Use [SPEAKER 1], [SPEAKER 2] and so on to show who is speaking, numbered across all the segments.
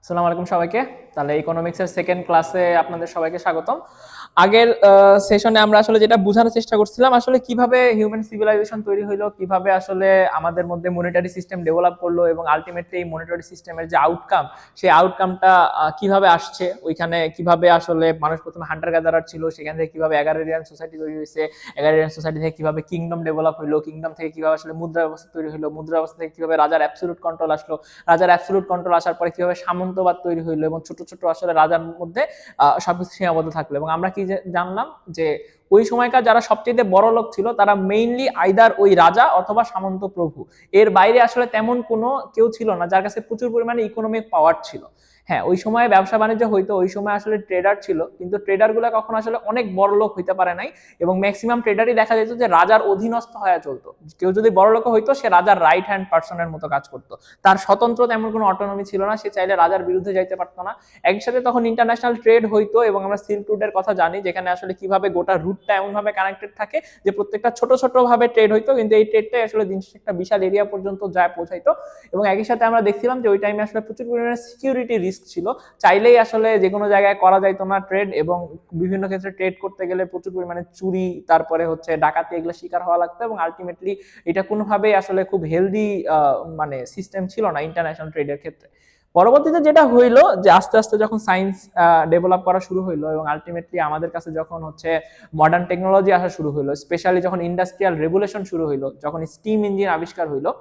[SPEAKER 1] আসসালামু আলাইকুম সবাইকে। তাহলে ইকোনমিক্সের সেকেন্ড ক্লাসে আপনাদের সবাইকে স্বাগতম। আগের সেশনে আমরা আসলে যেটা বোঝানোর চেষ্টা করছিলাম আসলে কিভাবে হিউম্যান সিভিলাইজেশন তৈরি হইলো, কিভাবে আসলে আমাদের মধ্যে মনিটারি সিস্টেম ডেভেলপ করলো এবং আলটিমেটলি এই মনিটারি সিস্টেমের যে আউটকাম, সেই আউটকামটা কিভাবে আসছে, ওইখানে কিভাবে আসলে মানুষ প্রথমে হান্টার গ্যাদারার ছিল, সেখান থেকে কিভাবে এগারিয়ান সোসাইটি তৈরি হয়েছে, এগারিয়ান সোসাইটি থেকে কিভাবে কিংডম ডেভেলপ হইলো, কিংডম থেকে কিভাবে আসলে মুদ্রা ব্যবস্থা তৈরি হইলো, মুদ্রা ব্যবস্থা থেকে কিভাবে রাজার অ্যাবসলিউট কন্ট্রোল আসলো, রাজার অ্যাবসলিউট কন্ট্রোল আসার পরে কিভাবে সামন্তবাদ তৈরি হইলো এবং ছোট ছোট আসলে রাজার মধ্যে সবকিছু সীমাবদ্ধ থাকলো। এবং আমরা কি জানলাম যে ওই সময়কার যারা সবচেয়ে বড় লোক ছিল তারা মেইনলি আইদার ওই রাজা অথবা সামন্ত প্রভু, এর বাইরে আসলে তেমন কোনো কেউ ছিল না যার কাছে প্রচুর পরিমাণে ইকোনমিক পাওয়ার ছিল। হ্যাঁ, ওই সময় ব্যবসা বাণিজ্য হইতো, ওই সময় আসলে ট্রেডার ছিল, কিন্তু ট্রেডার গুলা কখনো আসলে অনেক বড় লোক হইতে পারে নাই এবং ম্যাক্সিমাম ট্রেডারই দেখা যেত যে রাজার অধীনস্থ হয়ে চলতো। কেউ যদি বড় লোক হইতো সে রাজার রাইট হ্যান্ড পার্সনের মতো কাজ করতো, তার স্বতন্ত্র তেমন কোনো অটোনমি ছিল না, সে চাইলে রাজার বিরুদ্ধে যাইতে পারতো না। একসাথে তখন ইন্টারন্যাশনাল ট্রেড হইতো এবং আমরা সিল্ক রুটের কথা জানি, যেখানে আসলে কিভাবে গোটা রুটটা এমন ভাবে কানেক্টেড থাকে যে প্রত্যেকটা ছোট ছোট ভাবে ট্রেড হইতো, কিন্তু এই ট্রেডটাই আসলে দিন শেষে একটা বিশাল এরিয়া পর্যন্ত যায় পৌঁছাইতো। এবং একই সাথে আমরা দেখছিলাম যে ওই টাইমে আসলে প্রচুর পরিমাণে সিকিউরিটি রিস্ক ছিল, চাইলেই আসলে যে কোনো জায়গায় করা যাইতো না ট্রেড, এবং বিভিন্ন ক্ষেত্রে ট্রেড করতে গেলে প্রচুর পরিমাণে চুরি, তারপরে হচ্ছে ডাকাতি, এগুলো শিকার হওয়া লাগতো এবং আলটিমেটলি এটা কোনোভাবেই আসলে খুব হেলদি মানে সিস্টেম ছিল না ইন্টারন্যাশনাল ট্রেডের ক্ষেত্রে। পরবর্তীতে যেটা হইলো যে আস্তে আস্তে যখন সায়েন্স ডেভেলপ করা শুরু হইলো এবং আলটিমেটলি আমাদের কাছে যখন হচ্ছে মডার্ন টেকনোলজি আসা শুরু হইলো, স্পেশালি যখন ইন্ডাস্ট্রিয়াল রেভুলেশন শুরু হইলো, যখন স্টিম ইঞ্জিন আবিষ্কার হইলো,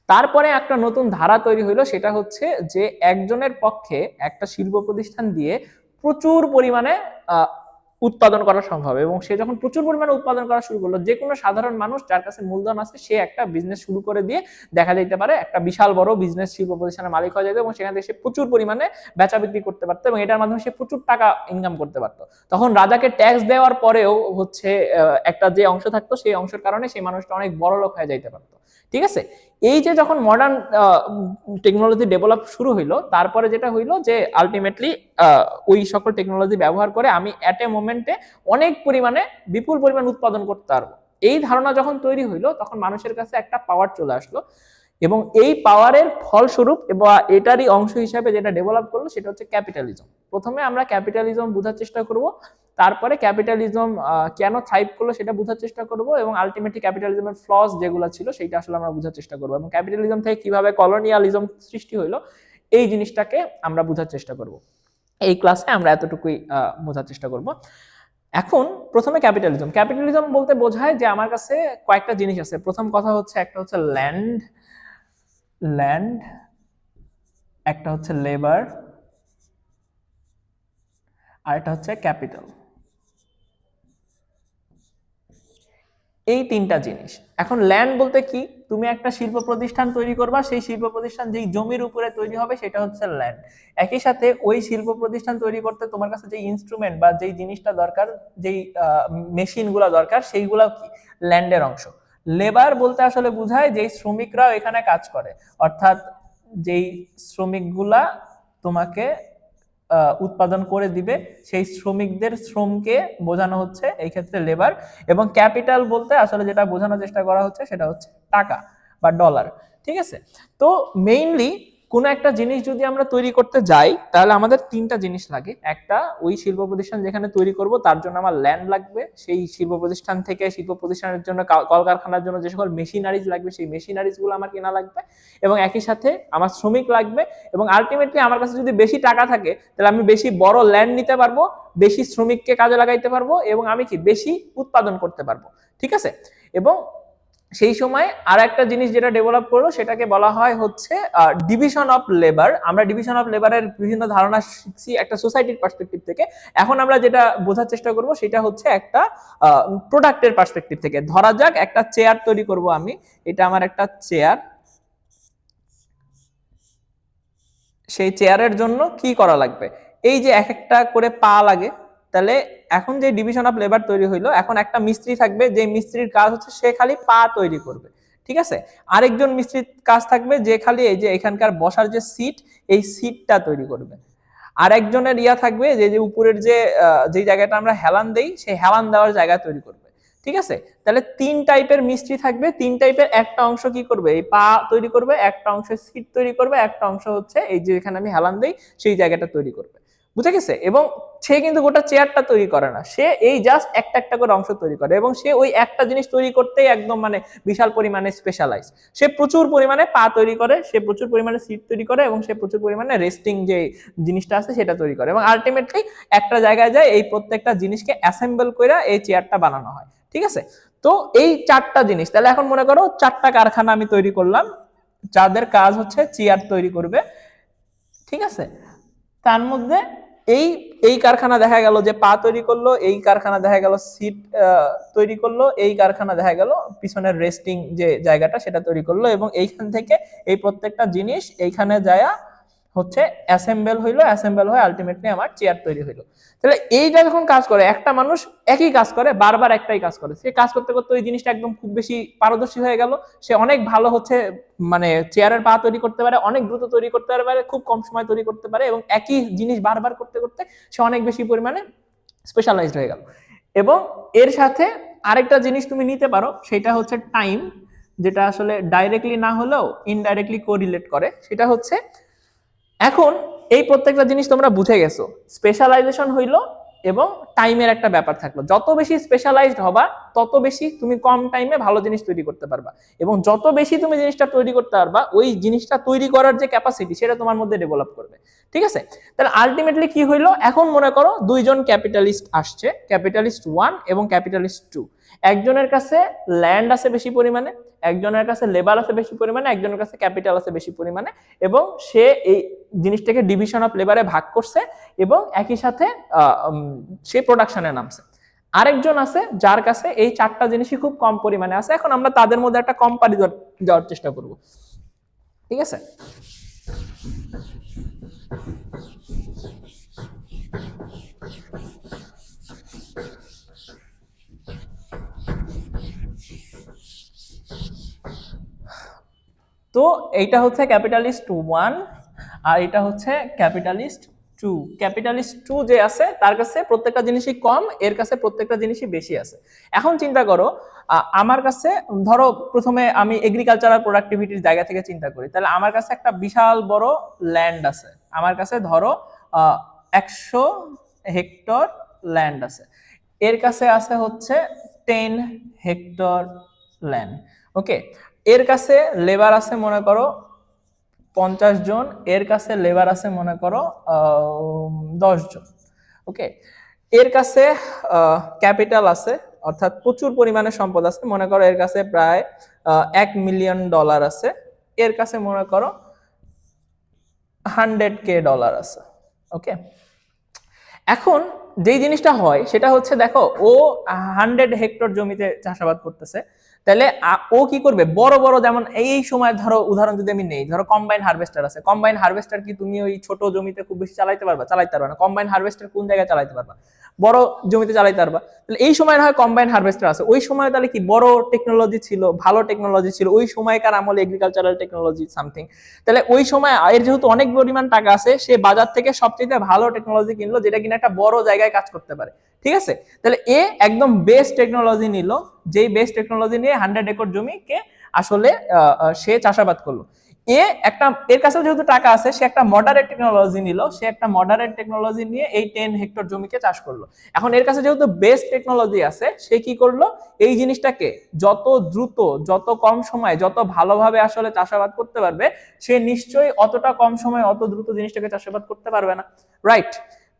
[SPEAKER 1] তারপরে একটা নতুন ধারা তৈরি হইলো, সেটা হচ্ছে যে একজনের পক্ষে একটা শিল্প প্রতিষ্ঠান দিয়ে প্রচুর পরিমাণে উৎপাদন করা সম্ভব। এবং সে যখন প্রচুর পরিমাণে উৎপাদন করা শুরু করলো, যে কোনো সাধারণ মানুষ যার কাছে মূলধন আছে সে একটা বিজনেস শুরু করে দিয়ে দেখা যেতে পারে একটা বিশাল বড় বিজনেস শিল্প প্রতিষ্ঠানের মালিক হয়ে যেত এবং সেখান থেকে সে প্রচুর পরিমাণে বেচা বিক্রি করতে পারতো এবং এটার মাধ্যমে সে প্রচুর টাকা ইনকাম করতে পারতো। তখন রাজাকে ট্যাক্স দেওয়ার পরেও হচ্ছে একটা যে অংশ থাকতো, সেই অংশের কারণে সেই মানুষটা অনেক বড় লোক হয়ে যাইতে পারতো। ঠিক আছে, এই যে যখন মডার্ন টেকনোলজি ডেভেলপ শুরু হইলো, তারপরে যেটা হইলো যে আলটিমেটলি ওই সকল টেকনোলজি ব্যবহার করে আমি অ্যাট এ মোমেন্টে অনেক পরিমাণে বিপুল পরিমাণ উৎপাদন করতে পারবো। এই ধারণা যখন তৈরি হইলো তখন মানুষের কাছে একটা পাওয়ার চলে আসলো এবং এই পাওয়ারের ফলস্বরূপ এবং এটারই অংশ হিসাবে যেটা ডেভেলপ করলো সেটা হচ্ছে ক্যাপিটালিজম। প্রথমে আমরা ক্যাপিটালিজম বোঝার চেষ্টা করব, তারপরে ক্যাপিটালিজম কেন থ্রাইভ করলো সেটা বোঝার চেষ্টা করব এবং আলটিমেটলি ক্যাপিটালিজমের ফ্লস যেগুলো ছিল সেটা আসলে আমরা বোঝার চেষ্টা করব এবং ক্যাপিটালিজম থেকে কিভাবে কলোনিয়ালিজম সৃষ্টি হইলো এই জিনিসটাকে আমরা বোঝার চেষ্টা করব। এই ক্লাসে আমরা এতটুকুই বোঝার চেষ্টা করব। এখন প্রথমে ক্যাপিটালিজম, ক্যাপিটালিজম বলতে বোঝায় যে আমার কাছে কয়েকটা জিনিস আছে। প্রথম কথা হচ্ছে একটা হচ্ছে ল্যান্ড, ল্যান্ড একটা হচ্ছে লেবার, আর একটা হচ্ছে ক্যাপিটাল। এই তিনটা জিনিস। এখন ল্যান্ড বলতে কি, তুমি একটা শিল্প প্রতিষ্ঠান তৈরি করবা, সেই শিল্প প্রতিষ্ঠান যেই জমির উপরে তৈরি হবে সেটা হচ্ছে ল্যান্ড। একই সাথে ওই শিল্প প্রতিষ্ঠান তৈরি করতে তোমার কাছে যেই ইনস্ট্রুমেন্ট বা যেই জিনিসটা দরকার, যেই মেশিনগুলো দরকার, সেইগুলো কি ল্যান্ডের অংশ। লেবার বলতে আসলে বোঝায় যেই শ্রমিকরা এখানে কাজ করে, অর্থাৎ যেই শ্রমিকগুলা তোমাকে উৎপাদন করে দিবে, সেই শ্রমিকদের শ্রমকে বোঝানো হচ্ছে এই ক্ষেত্রে লেবার। এবং ক্যাপিটাল বলতে আসলে যেটা বোঝানোর চেষ্টা করা হচ্ছে সেটা হচ্ছে টাকা বা ডলার। ঠিক আছে, তো মেইনলি কোনো একটা জিনিস যদি আমরা তৈরি করতে যাই তাহলে আমাদের তিনটা জিনিস লাগে। একটা, ওই শিল্প প্রতিষ্ঠান যেখানে তৈরি করব তার জন্য আমার ল্যান্ড লাগবে, সেই শিল্প প্রতিষ্ঠান থেকে শিল্প প্রতিষ্ঠানের জন্য কলকারখানার জন্য যে সকল মেশিনারিজ লাগবে সেই মেশিনারিজ গুলো আমার কেনা লাগবে এবং একই সাথে আমার শ্রমিক লাগবে। এবং আলটিমেটলি আমার কাছে যদি বেশি টাকা থাকে তাহলে আমি বেশি বড় ল্যান্ড নিতে পারবো, বেশি শ্রমিককে কাজে লাগাইতে পারবো এবং আমি কি বেশি উৎপাদন করতে পারবো। ঠিক আছে, এবং সেই সময় আর একটা জিনিস যেটা ডেভেলপ করলো সেটাকে বলা হয় হচ্ছে ডিভিশন অফ লেবার। আমরা ডিভিশন অফ লেবারের বিভিন্ন ধারণা শিখছি একটা সোসাইটির পার্সপেক্টিভ থেকে। এখন আমরা যেটা বোঝার চেষ্টা করব সেটা হচ্ছে একটা প্রোডাক্টের পার্সপেক্টিভ থেকে। ধরা যাক একটা চেয়ার তৈরি করব আমি, এটা আমার একটা চেয়ার, সেই চেয়ারের জন্য কি করা লাগবে, এই যে এক একটা করে পা লাগে, তাহলে এখন যে ডিভিশন অফ লেবার তৈরি হইলো, এখন একটা মিস্ত্রি থাকবে যে মিস্ত্রির কাজ হচ্ছে সে খালি পা তৈরি করবে। ঠিক আছে, আরেকজন মিস্ত্রির কাজ থাকবে যে খালি এই যে এখানকার বসার যে সিট, এই সিটটা তৈরি করবে। আর একজনের ইয়া থাকবে যে যে উপরের যে যে জায়গাটা আমরা হেলান দেই সেই হেলান দেওয়ার জায়গা তৈরি করবে। ঠিক আছে? তাহলে 3 টাইপের মিষ্টি থাকবে, 3 টাইপের একটা অংশ কি করবে, এই পা তৈরি করবে, একটা অংশ সিট তৈরি করবে, একটা অংশ হচ্ছে এই যে এখানে আমি হেলান দেই সেই জায়গাটা তৈরি করবে। বুঝে গেছে? এবং সে কিন্তু গোটা চেয়ারটা তৈরি করে না, সে এই জাস্ট একটা একটা করে অংশ তৈরি করে, এবং সে ওই একটা জিনিস তৈরি করতেই একদম মানে বিশাল পরিমাণে স্পেশালাইজ। সে প্রচুর পরিমাণে পা তৈরি করে, সে প্রচুর পরিমাণে সিট তৈরি করে, এবং সে প্রচুর পরিমাণে রেস্টিং যে জিনিসটা আছে সেটা তৈরি করে, এবং আলটিমেটলি একটা জায়গায় যায় এই প্রত্যেকটা জিনিসকে অ্যাসেম্বল করে এই চেয়ারটা বানানো হয়। ঠিক আছে? তো এই 4টা জিনিস, তাহলে এখন মনে করো 4টা কারখানা আমি তৈরি করলাম, যাদের কাজ হচ্ছে চেয়ার তৈরি করবে। ঠিক আছে? তার মধ্যে এই এই কারখানা দেখা গেল যে পা তৈরি করলো, এই কারখানা দেখা গেল সিট তৈরি করলো, এই কারখানা দেখা গেল পিছনের রেস্টিং যে জায়গাটা সেটা তৈরি করলো, এবং এইখান থেকে এই প্রত্যেকটা জিনিস এইখানে যায়া হচ্ছে অ্যাসেম্বল হইলো, অ্যাসেম্বল হয়ে আলটিমেটলি আমার চেয়ার তৈরি হইলো। তাহলে এইটা যখন কাজ করে, একটা মানুষ একই কাজ করে, বারবার একটাই কাজ করে, সে কাজ করতে করতে ওই জিনিসটা একদম খুব বেশি পারদর্শী হয়ে গেল, সে অনেক ভালো হচ্ছে মানে চেয়ারের পা তৈরি করতে পারে, অনেক দ্রুত তৈরি করতে পারে, খুব কম সময় তৈরি করতে পারে, এবং একই জিনিস বারবার করতে করতে সে অনেক বেশি পরিমাণে স্পেশালাইজড হয়ে গেল। এবং এর সাথে আরেকটা জিনিস তুমি নিতে পারো, সেটা হচ্ছে টাইম, যেটা আসলে ডাইরেক্টলি না হলেও ইনডাইরেক্টলি কোরিলেট করে। সেটা হচ্ছে এখন এই প্রত্যেকটা জিনিস তোমরা বুঝে গেছো, স্পেশালাইজেশন হইলো এবং টাইমের একটা ব্যাপার থাকলো। যত বেশি স্পেশালাইজড হবা তত বেশি তুমি কম টাইমে ভালো জিনিস তৈরি করতে পারবা, এবং যত বেশি তুমি জিনিসটা তৈরি করতে পারবা ওই জিনিসটা তৈরি করার যে ক্যাপাসিটি সেটা তোমার মধ্যে ডেভেলপ করবে। ঠিক আছে? তাহলে আলটিমেটলি কি হইলো, এখন মনে করো দুইজন ক্যাপিটালিস্ট আসছে, ক্যাপিটালিস্ট 1 এবং ক্যাপিটালিস্ট 2। একজনের কাছে ল্যান্ড আছে বেশি পরিমাণে, একজনের কাছে লেবার আছে বেশি পরিমাণে, একজনের কাছে ক্যাপিটাল আছে বেশি পরিমাণে, এবং সে এই জিনিসটাকে ডিভিশন অফ লেবারে ভাগ করছে, এবং একই সাথে সে প্রোডাকশনে নামছে। আরেকজন আছে যার কাছে এই 4টা জিনিসই খুব কম পরিমাণে আছে। এখন আমরা তাদের মধ্যে একটা কম্পারিজন যাওয়ার চেষ্টা করব। ঠিক আছে? তো এইটা হচ্ছে ক্যাপিটালিস্ট 1 আর এটা হচ্ছে ক্যাপিটালিস্ট 2। ক্যাপিটালিস্ট 2 যে আছে তার কাছে প্রত্যেকটা জিনিসই কম, এর কাছে প্রত্যেকটা জিনিসই বেশি আছে। এখন চিন্তা করো, আমার কাছে ধরো প্রথমে আমি এগ্রিকালচারাল প্রোডাক্টিভিটির জায়গা থেকে চিন্তা করি, তাহলে আমার কাছে একটা বিশাল বড় ল্যান্ড আছে, আমার কাছে ধরো 100 হেক্টর ল্যান্ড আছে, এর কাছে আছে হচ্ছে 10 হেক্টর ল্যান্ড। ওকে, এর কাছে লেবার আছে মনে করো 50 জন, এর কাছে লেবার আছে মনে করো 10 জন। ওকে, এর কাছে ক্যাপিটাল আছে, অর্থাৎ প্রচুর পরিমাণে সম্পদ আছে, মনে করো এর কাছে প্রায় $1 মিলিয়ন আছে, এর কাছে মনে করো $100K আছে। ওকে, এখন যেই জিনিসটা হয় সেটা হচ্ছে দেখো, ও 100 হেক্টর জমিতে চাষাবাদ করতেছে, তাহলে ও কি করবে, বড় বড় যেমন এই সময় ধরো উদাহরণ যদি আমি নেই, ধরো কম্বাইন হারভেস্টার আছে, কম্বাইন হারভেস্টার কি তুমি ওই ছোট জমিতে খুব বেশি চালাইতে পারবা? চালাইতে পারবা না। কম্বাইন হারভেস্টার কোন জায়গায় চালাইতে পারবা? বড় জমিতে চালাইতে পারবা। তাহলে এই সময় হয় কম্বাইন হারভেস্টার আছে, ওই সময় তাহলে কি বড় টেকনোলজি ছিল, ভালো টেকনোলজি ছিল ওই সময়কার আমলে, এগ্রিকালচারাল টেকনোলজি সামথিং। তাহলে ওই সময় এর যেহেতু অনেক পরিমাণ টাকা আছে, সে বাজার থেকে সবচেয়ে ভালো টেকনোলজি কিনলো, যেটা কিনা একটা বড় জায়গায় কাজ করতে পারে। ঠিক আছে? তাহলে এ একদম বেস্ট টেকনোলজি নিল, যেই বেস্ট টেকনোলজি নিয়ে 100 একর জমিকে আসলে সে চাষাবাদ করলো। এর কাছে যেহেতু টাকা আছে, সে একটা মডারেট টেকনোলজি নিল, সে একটা মডারেট টেকনোলজি নিয়ে এই 10 হেক্টর জমিকে চাষ করলো। এখন এর কাছে যেহেতু বেস্ট টেকনোলজি আছে, সে কি করলো, এই জিনিসটাকে যত দ্রুত, যত কম সময়, যত ভালোভাবে আসলে চাষাবাদ করতে পারবে, সে নিশ্চয়ই অতটা কম সময় অত দ্রুত জিনিসটাকে চাষাবাদ করতে পারবে না। রাইট?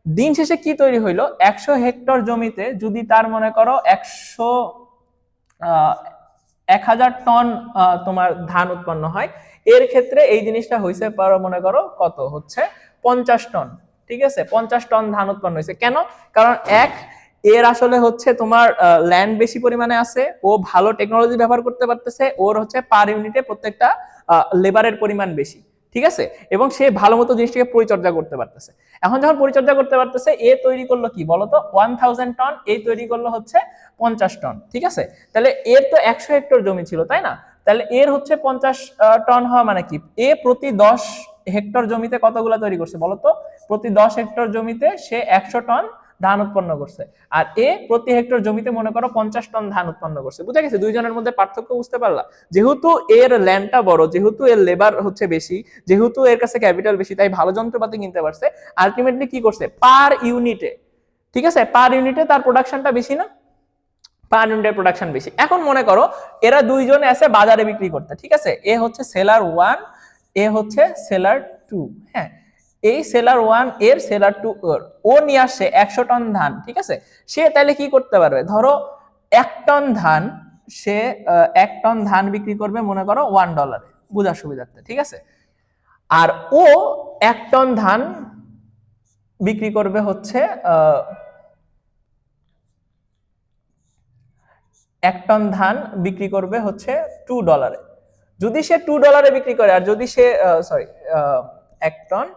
[SPEAKER 1] দিন শেষে কি তৈরি হইলো, 100 হেক্টর জমিতে যদি তার মনে করো 1000 টন তোমার ধান উৎপন্ন হয়, এর ক্ষেত্রে এই জিনিসটা হয়েছে মনে করো কত হচ্ছে 50 টন। ঠিক আছে? 50 টন ধান উৎপন্ন হয়েছে। কেন? কারণ এর আসলে হচ্ছে তোমার ল্যান্ড বেশি পরিমাণে আছে, ও ভালো টেকনোলজি ব্যবহার করতে পারতেছে, ওর হচ্ছে পার ইউনিটে প্রত্যেকটা লেবারের পরিমাণ বেশি। ঠিক আছে? এবং সে ভালো মতো জিনিসটাকে পরিচর্যা করতে পারতেছে। এখন যখন পরিচর্যা করতে পারতেছে, এ তৈরি করলো কি বলতো 1000 টন, এই তৈরি করলো হচ্ছে 50 টন। ঠিক আছে? তাহলে এর তো 100 হেক্টর জমি ছিল, তাই না? তাহলে এর হচ্ছে 50 টন হওয়া মানে কি, এ প্রতি 10 হেক্টর জমিতে কতগুলা তৈরি করছে বলতো? প্রতি 10 হেক্টর জমিতে সে 100 টন ধান উৎপন্ন করছে, আর এ প্রতি হেক্টর জমিতে মনে করো 50 টন ধান উৎপন্ন করছে। বুঝা গেছে দুইজনের মধ্যে পার্থক্য বুঝতে পারলা? যেহেতু এর ল্যান্ডটা বড়, যেহেতু এর লেবার হচ্ছে বেশি, যেহেতু এর কাছে ক্যাপিটাল বেশি, তাই ভালো যন্ত্রপাতি কিনতে পারছে। আলটিমেটলি কি করছে, পার ইউনিটে, ঠিক আছে, পার ইউনিটে তার প্রোডাকশনটা বেশি না, পার ইউনিটের প্রোডাকশন বেশি। এখন মনে করো এরা দুইজনে আছে বাজারে বিক্রি করতে, ঠিক আছে, এ হচ্ছে সেলার 1, এ হচ্ছে সেলার 2। হ্যাঁ, এই সেলার 1 এর সেলার 2 এর, ও নিয়ে আসছে 100 টন ধান, ঠিক আছে। সে তাহলে কি করতে পারবে, ধরো 1 টন ধান, সে 1 টন ধান বিক্রি করবে মনে করো $1, বোঝার সুবিধার্থে, ঠিক আছে। আর ও 1 টন ধান বিক্রি করবে হচ্ছে 1 টন ধান বিক্রি করবে হচ্ছে $2। যদি সে $2 বিক্রি করে, আর যদি সে সরি 1 টন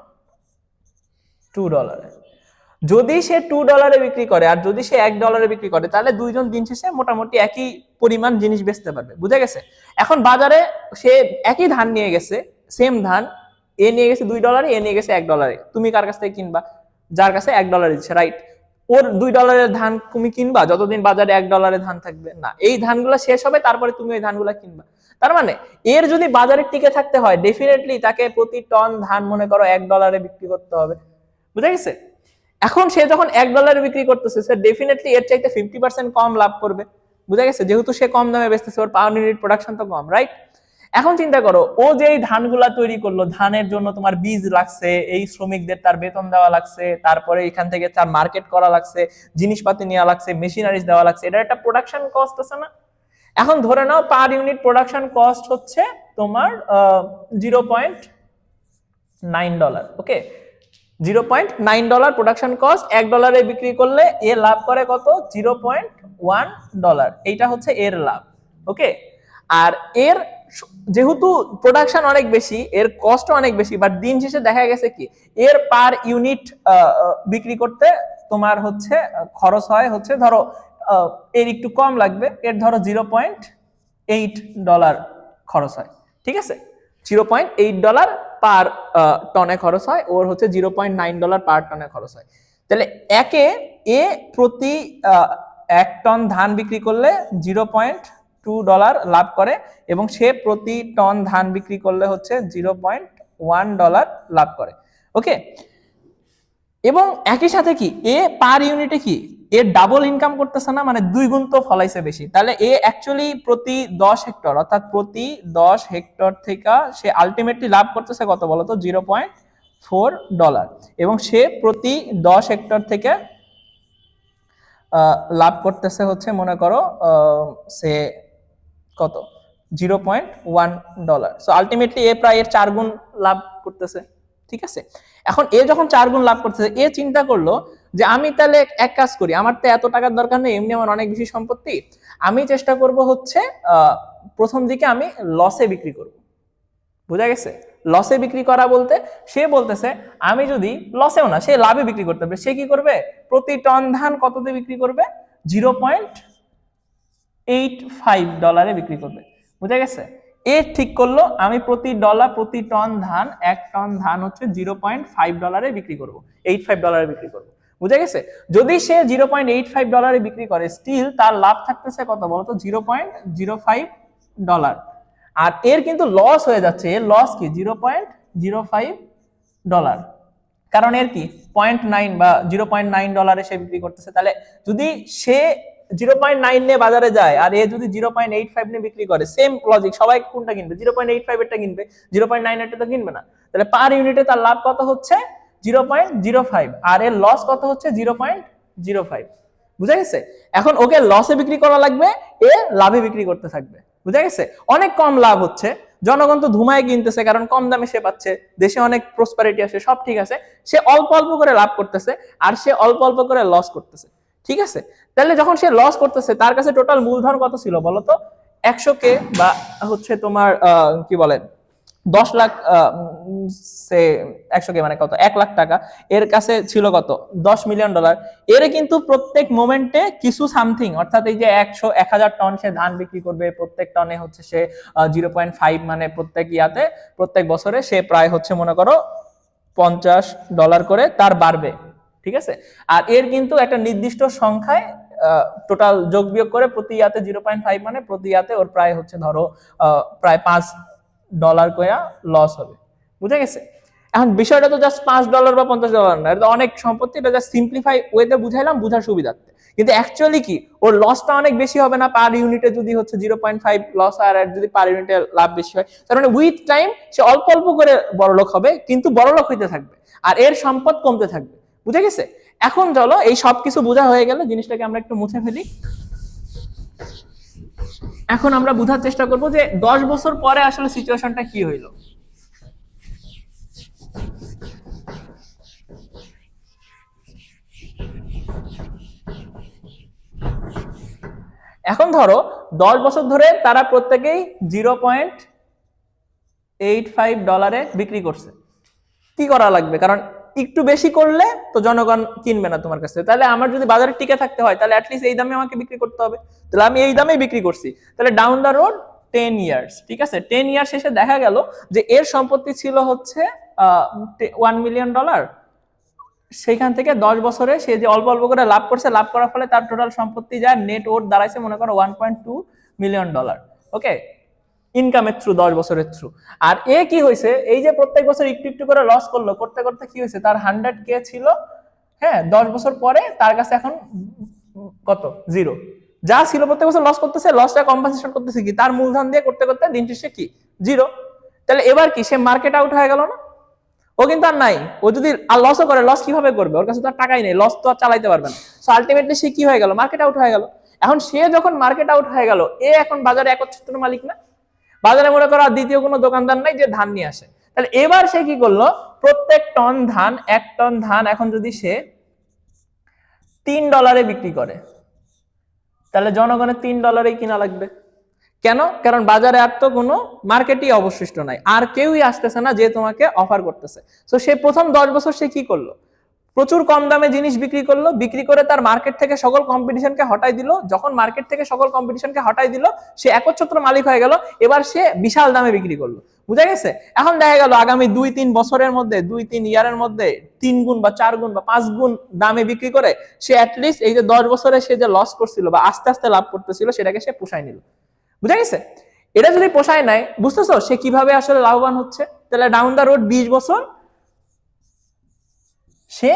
[SPEAKER 1] $2, যদি সে $2 বিক্রি করে আর যদি সে $1 বিক্রি করে, তাহলে দুইজন দিন শেষে মোটামুটি একই পরিমাণ জিনিস বেচতে পারবে। বুঝা গেছে? এখন বাজারে সে একই ধান নিয়ে গেছে, সেম ধান, এ নিয়ে গেছে $2, এ নিয়ে গেছে $1। তুমি কার কাছ থেকে কিনবা? যার কাছে $1 দিচ্ছে, রাইট? ওর $2 ধান তুমি কিনবা যতদিন বাজারে $1 ধান থাকবে না, এই ধানগুলো শেষ হবে তারপরে তুমি ওই ধানগুলো কিনবা। তার মানে এর যদি বাজারে টিকে থাকতে হয়, ডেফিনেটলি তাকে প্রতি টন ধান মনে করো $1 বিক্রি করতে হবে। বুঝা গেছে? এখন সে যখন $1 বিক্রি করতেছে, সে ডেফিনেটলি এর চাইতে 50% কম লাভ করবে। বুঝা গেছে? যেহেতু সে কম দামে বেচতেছে, ওর পার ইউনিট প্রোডাকশন তো কম, রাইট? এখন চিন্তা করো, ও যে এই ধানগুলা তৈরি করলো, ধানের জন্য তোমার বীজ লাগছে, এই শ্রমিকদের তার বেতন দেওয়া লাগছে, তারপরে এখান থেকে তার মার্কেট করা লাগছে, জিনিসপাতি নেওয়া লাগছে, মেশিনারিজ দেওয়া লাগছে, এটা একটা প্রোডাকশন কস্ট আছে না? এখন ধরে নাও পার ইউনিট প্রোডাকশন কস্ট হচ্ছে তোমার $0.9, ওকে, $0.9 প্রোডাকশন কস্ট। $1 বিক্রি করলে এ লাভ করে কত, $0.1। এইটা হচ্ছে এর লাভ, ওকে। আর এর যেহেতু প্রোডাকশন অনেক বেশি, এর কস্ট অনেক বেশি, বাট দিন শেষে দেখা গেছে কি এর পার ইউনিট বিক্রি করতে তোমার হচ্ছে খরচ হয় হচ্ছে, ধরো এর একটু কম লাগবে, এর ধরো $0.8 খরচ হয়, ঠিক আছে। $0.8 পার টনে খরচ হয়, ওর হচ্ছে $0.9 পার টনে খরচ হয়। তাহলে একে এ প্রতি 1 টন ধান বিক্রি করলে $0.2 লাভ করে, এবং সে প্রতি টন ধান বিক্রি করলে হচ্ছে $0.1 লাভ করে, ওকে। এবং একই সাথে কি এ পার ইউনিটে কি এর ডাবল ইনকাম করতেছে না, মানে 2 গুণ তো ফলাইছে বেশি। তাহলে এ অ্যাকচুয়ালি প্রতি 10 হেক্টর, অর্থাৎ প্রতি 10 হেক্টর থেকে সে আলটিমেটলি লাভ করতেছে কত বলতো, $0.4। এবং সে প্রতি 10 হেক্টর থেকে লাভ করতেছে হচ্ছে মনে করো সে কত, $0.1। সো আলটিমেটলি এ প্রায় এর 4 গুণ লাভ করতেছে, ঠিক আছে। এখন এ যখন 4 গুণ লাভ করতেছে, এ চিন্তা করলো যে আমি তাহলে এক কাজ করি, আমার তো এত টাকার দরকার নেই, এমনি আমার অনেক বেশি সম্পত্তি, আমি চেষ্টা করব হচ্ছে প্রথম দিকে আমি লসে বিক্রি করব। বোঝা গেছে? লসে বিক্রি করা বলতে সে বলতেছে আমি যদি লসেও না, সে লাভে বিক্রি করতে হবে। সে কি করবে, প্রতি টন ধান কততে বিক্রি করবে, $0.85 বিক্রি করবে। বুঝা গেছে? এ ঠিক করলো আমি প্রতি টন ধান, 1 টন ধান হচ্ছে $0.5 বিক্রি করব, $85 বিক্রি করব। বুঝা গেছে? যদি সে $0.85 বিক্রি করে, স্টিল তার লাভ থাকতেছে কত বলতো, $0.05। আর এর কিন্তু লস হয়ে যাচ্ছে, এর লস কি, $0.05, কারণ এর কি 0.9 বা $0.9 সে বিক্রি করতেছে। তাহলে যদি সে 0.9 নিয়ে বাজারে যায় আর এ যদি 0.85 নিয়ে বিক্রি করে, সেম লজিক, সবাই কোনটা কিনবে, 0.85 এরটা কিনবে, 0.9 এরটা তো কিনবে না। তাহলে পার ইউনিটে তার লাভ কত হচ্ছে, 0.05, আর এর লস কত হচ্ছে, 0.05। বুঝা গেছে? এখন ওকে লসে বিক্রি করা লাগবে, এ লাভে বিক্রি করতে থাকবে। বুঝা গেছে? অনেক কম লাভ হচ্ছে, জনগণ তো ধুমায় কিনতেছে, কারণ কম দামে সে পাচ্ছে, দেশে অনেক প্রসপারিটি আছে, সব ঠিক আছে, সে অল্প অল্প করে লাভ করতেছে আর সে অল্প অল্প করে লস করতেছে, ঠিক আছে। তাহলে যখন সে লস করতেছে, তার কাছে টোটাল মূলধন কত ছিল বলতো, 100K বা হচ্ছে তোমার কি বলে 10 লাখ, সে 100K মানে কত, 1 লাখ টাকা। এর কাছে ছিল কত, $10 মিলিয়ন। এর কিন্তু প্রত্যেক মোমেন্টে কিছু সামথিং, অর্থাৎ এই যে 1000 টন সে ধান বিক্রি করবে, প্রত্যেক টনে হচ্ছে সে 0.5, মানে প্রত্যেক বছরে সে প্রায় হচ্ছে মনে করো $50 করে তার বাড়বে। ঠিক আছে। আর এর কিন্তু একটা নির্দিষ্ট সংখ্যায় টোটাল যোগ বিয়োগ করে প্রতি ইয়াতে 0.5 মানে প্রতি ইয়াতে ওর প্রায় হচ্ছে ধরো প্রায় $5 করে লস হবে, বুঝা গেছে। এখন বিষয়টা তো জাস্ট $5 বা $50 না, এটা অনেক সম্পত্তি, এটা জাস্ট সিম্পলিফাই ওয়েতে বুঝাইলাম বুঝার সুবিধার্থে। কিন্তু অ্যাকচুয়ালি কি ওর লসটা অনেক বেশি হবে না পার ইউনিটে, যদি হচ্ছে 0.5 লস আর যদি পার ইউনিটে লাভ বেশি হয়, তার মানে উইথ টাইম সে অল্প অল্প করে বড়লোক হবে, কিন্তু বড়লোক হইতে থাকবে আর এর সম্পদ কমতে থাকবে, বুঝা গেছে। এখন চলো এই সবকিছু বোঝা হয়ে গেল, জিনিসটাকে আমরা একটু মুছে ফেলি। এখন আমরা বোঝার চেষ্টা করব যে 10 বছর পরে আসলে সিচুয়েশনটা কি হইলো। এখন ধরো 10 বছর ধরে তারা প্রত্যেকেই $0.85 বিক্রি করছে। কি করা লাগবে, কারণ একটু বেশি করলে তো জনগণ কিনবে না তোমার কাছে, তাহলে আমার যদি বাজারে টিকে থাকতে হয় তাহলে অ্যাটলিস্ট এই দামে আমাকে বিক্রি করতে হবে, তাহলে আমি এই দামেই বিক্রি করছি। তাহলে ডাউন দ্য রোড 10 ইয়ার্স, ঠিক আছে, 10 ইয়ার শেষে দেখা গেল যে এর সম্পত্তি ছিল হচ্ছে $1 মিলিয়ন। সেইখান থেকে 10 বছরে সে যে অল্প অল্প করে লাভ করছে, লাভ করার ফলে তার টোটাল সম্পত্তি যা নেট ওর্থ দাঁড়াইছে মনে করো $1.2 মিলিয়ন। ওকে, ইনকামের থ্রু 10 বছরের থ্রু। আর এ কি হয়েছে, এই যে প্রত্যেক বছর একটু একটু করে লস করলো, করতে করতে কি হয়েছে, তার 100K ছিল, হ্যাঁ 10 বছর পরে তার কাছে এখন কত, 0। যা ছিল প্রত্যেক বছর লস করতেছে, লসটা কম্পেনসেশন করতেছে কি তার মূলধন দিয়ে, করতে করতে দিন শেষে কি 0। তাহলে এবার কি সে মার্কেট আউট হয়ে গেল না, ও কিন্তু আর নাই। ও যদি আর লসও করে, লস কিভাবে করবে, ওর কাছে তো আর টাকাই নেই, লস তো আর চালাইতে পারবে না। সো আলটিমেটলি সে কি হয়ে গেল, মার্কেট আউট হয়ে গেল। এখন সে যখন মার্কেট আউট হয়ে গেল, এ এখন বাজারে একচ্ছত্র মালিক না, বাজারে মনে করো দ্বিতীয় কোনো দোকানদার নাই যে ধান নিয়ে আসে। তাহলে এবার সে কি করলো, প্রত্যেক টন ধান, 1 টন ধান এখন যদি সে $3 বিক্রি করে, তাহলে জনগণের $3 কিনা লাগবে। কেন, কারণ বাজারে আর তো কোনো মার্কেটই অবশিষ্ট নাই, আর কেউই আসতেছে না যে তোমাকে অফার করতেছে। তো সে প্রথম 10 বছর সে কি করলো, প্রচুর কম দামে জিনিস বিক্রি করলো, বিক্রি করে তার মার্কেট থেকে সকল কম্পিটিশনকে হটাই দিল। যখন মার্কেট থেকে সকল কম্পিটিশনকে হটাই দিল, সে একচ্ছত্র মালিক হয়ে গেল। এবার সে বিশাল দামে বিক্রি করলো, বুঝা গেছে। এখন দেখা গেল আগামী 2-3 বছরের মধ্যে, 2-3 ইয়ারের মধ্যে 3 গুণ বা 4 গুণ বা 5 গুণ দামে বিক্রি করে সে অ্যাটলিস্ট এই যে 10 বছরে সে যে লস করছিল বা আস্তে আস্তে লাভ করতেছিল, সেটাকে সে পোষায় নিল, বুঝা গেছে। এটা যদি পোষায় নাই, বুঝতেছো সে কিভাবে আসলে লাভবান হচ্ছে। তাহলে ডাউন দা রোড 20 বছর সে